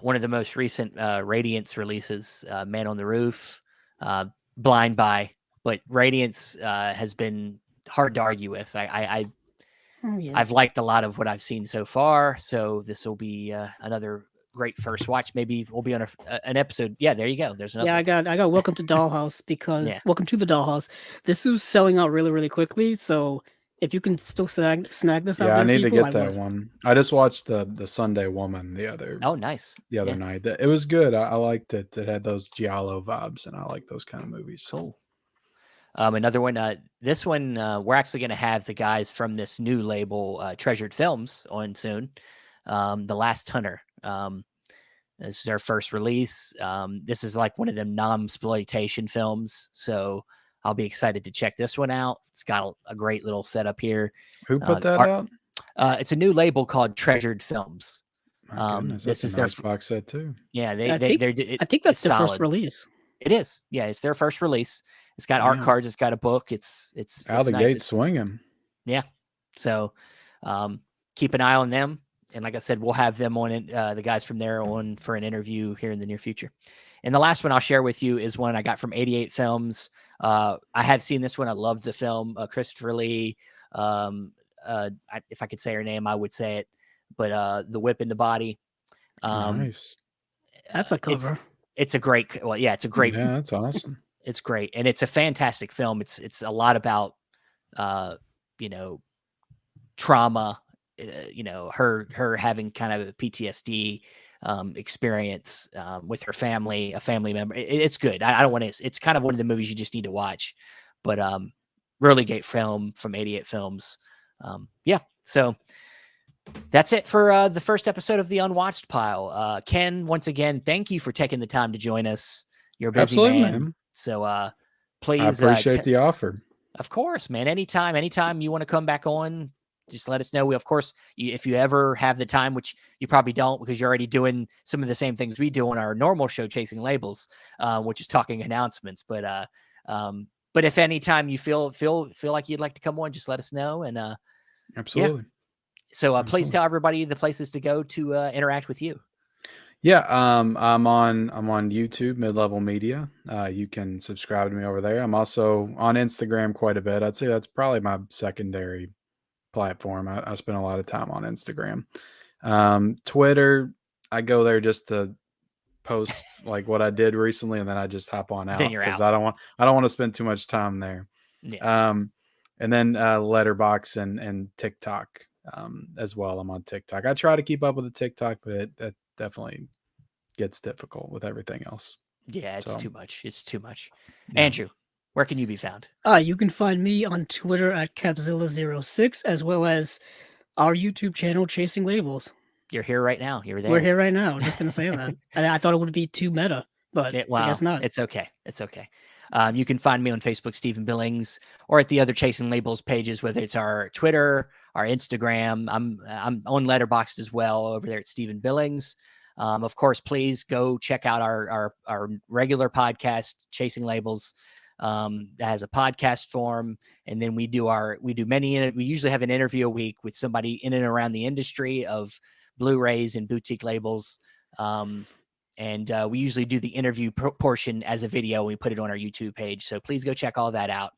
one of the most recent Radiance releases, Man on the Roof, Blind Buy, but Radiance has been hard to argue with. Oh, yeah. I've liked a lot of what I've seen so far, so this will be another great first watch. Maybe we'll be on an episode. Yeah, there you go. There's another. Yeah, I got Welcome to Dollhouse because Yeah. Welcome to the Dollhouse. This was selling out really, really quickly. So if you can still snag this out Yeah, there, I need to people, get that one. I just watched the Sunday Woman the other Oh, nice. night. It was good. I liked it. It had those giallo vibes, and I like those kind of movies. Cool. Another one. This one, we're actually going to have the guys from this new label, Treasured Films, on soon. The Last Hunter. This is their first release. This is like one of them non-exploitation films, so I'll be excited to check this one out. It's got a great little setup here. Who put that out? It's a new label called Treasured Films. My goodness, this that's is a their nice box set too. Yeah, I think that's their first release. It is. Yeah, it's their first release. It's got art cards. It's got a book. It's out the nice. gate swinging. Yeah. So keep an eye on them. And like I said, we'll have them on it, the guys from there on for an interview here in the near future. And the last one I'll share with you is one I got from 88 Films. I have seen this one. I love the film. Christopher Lee. If I could say her name, I would say it. But The Whip in the Body. Nice. That's a cover. It's a great. Well, yeah, it's a great. Yeah, that's awesome. It's great, and it's a fantastic film. It's a lot about, trauma. Her having kind of a PTSD experience with her family, a family member. It's good. I don't want to. It's kind of one of the movies you just need to watch, but really great film from 88 Films. Yeah, so that's it for the first episode of the Unwatched Pile. Ken, once again, thank you for taking the time to join us. You're a busy man. So please, I appreciate the offer. Of course, man. Anytime you want to come back on, just let us know. We, of course, if you ever have the time, which you probably don't because you're already doing some of the same things we do on our normal show, Chasing Labels, which is talking announcements. But if anytime you feel like you'd like to come on, just let us know. And absolutely. Yeah. So please tell everybody the places to go to interact with you. Yeah, I'm on YouTube, Mid-Level Media. You can subscribe to me over there. I'm also on Instagram quite a bit. I'd say that's probably my secondary platform. I spend a lot of time on Instagram. Twitter, I go there just to post like what I did recently, and then I just hop on out because I don't want to spend too much time there. Yeah. And then Letterbox and TikTok as well. I'm on TikTok. I try to keep up with the TikTok, but it definitely gets difficult with everything else. Yeah, it's too much. It's too much. Yeah. Andrew, where can you be found? You can find me on Twitter at Capzilla06, as well as our YouTube channel, Chasing Labels. You're here right now. You're there. We're here right now. I'm just going to say that. I thought it would be too meta, but I guess not. It's okay. It's okay. You can find me on Facebook, Stephen Billings, or at the other Chasing Labels pages, whether it's our Twitter, our Instagram. I'm on Letterboxd as well over there at Stephen Billings. Of course, please go check out our regular podcast, Chasing Labels. That has a podcast form, and then we usually have an interview a week with somebody in and around the industry of Blu-rays and boutique labels. And we usually do the interview portion as a video. We put it on our YouTube page. So please go check all that out.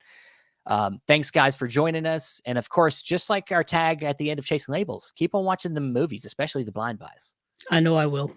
Thanks, guys, for joining us. And of course, just like our tag at the end of Chasing Labels, keep on watching the movies, especially the blind buys. I know I will.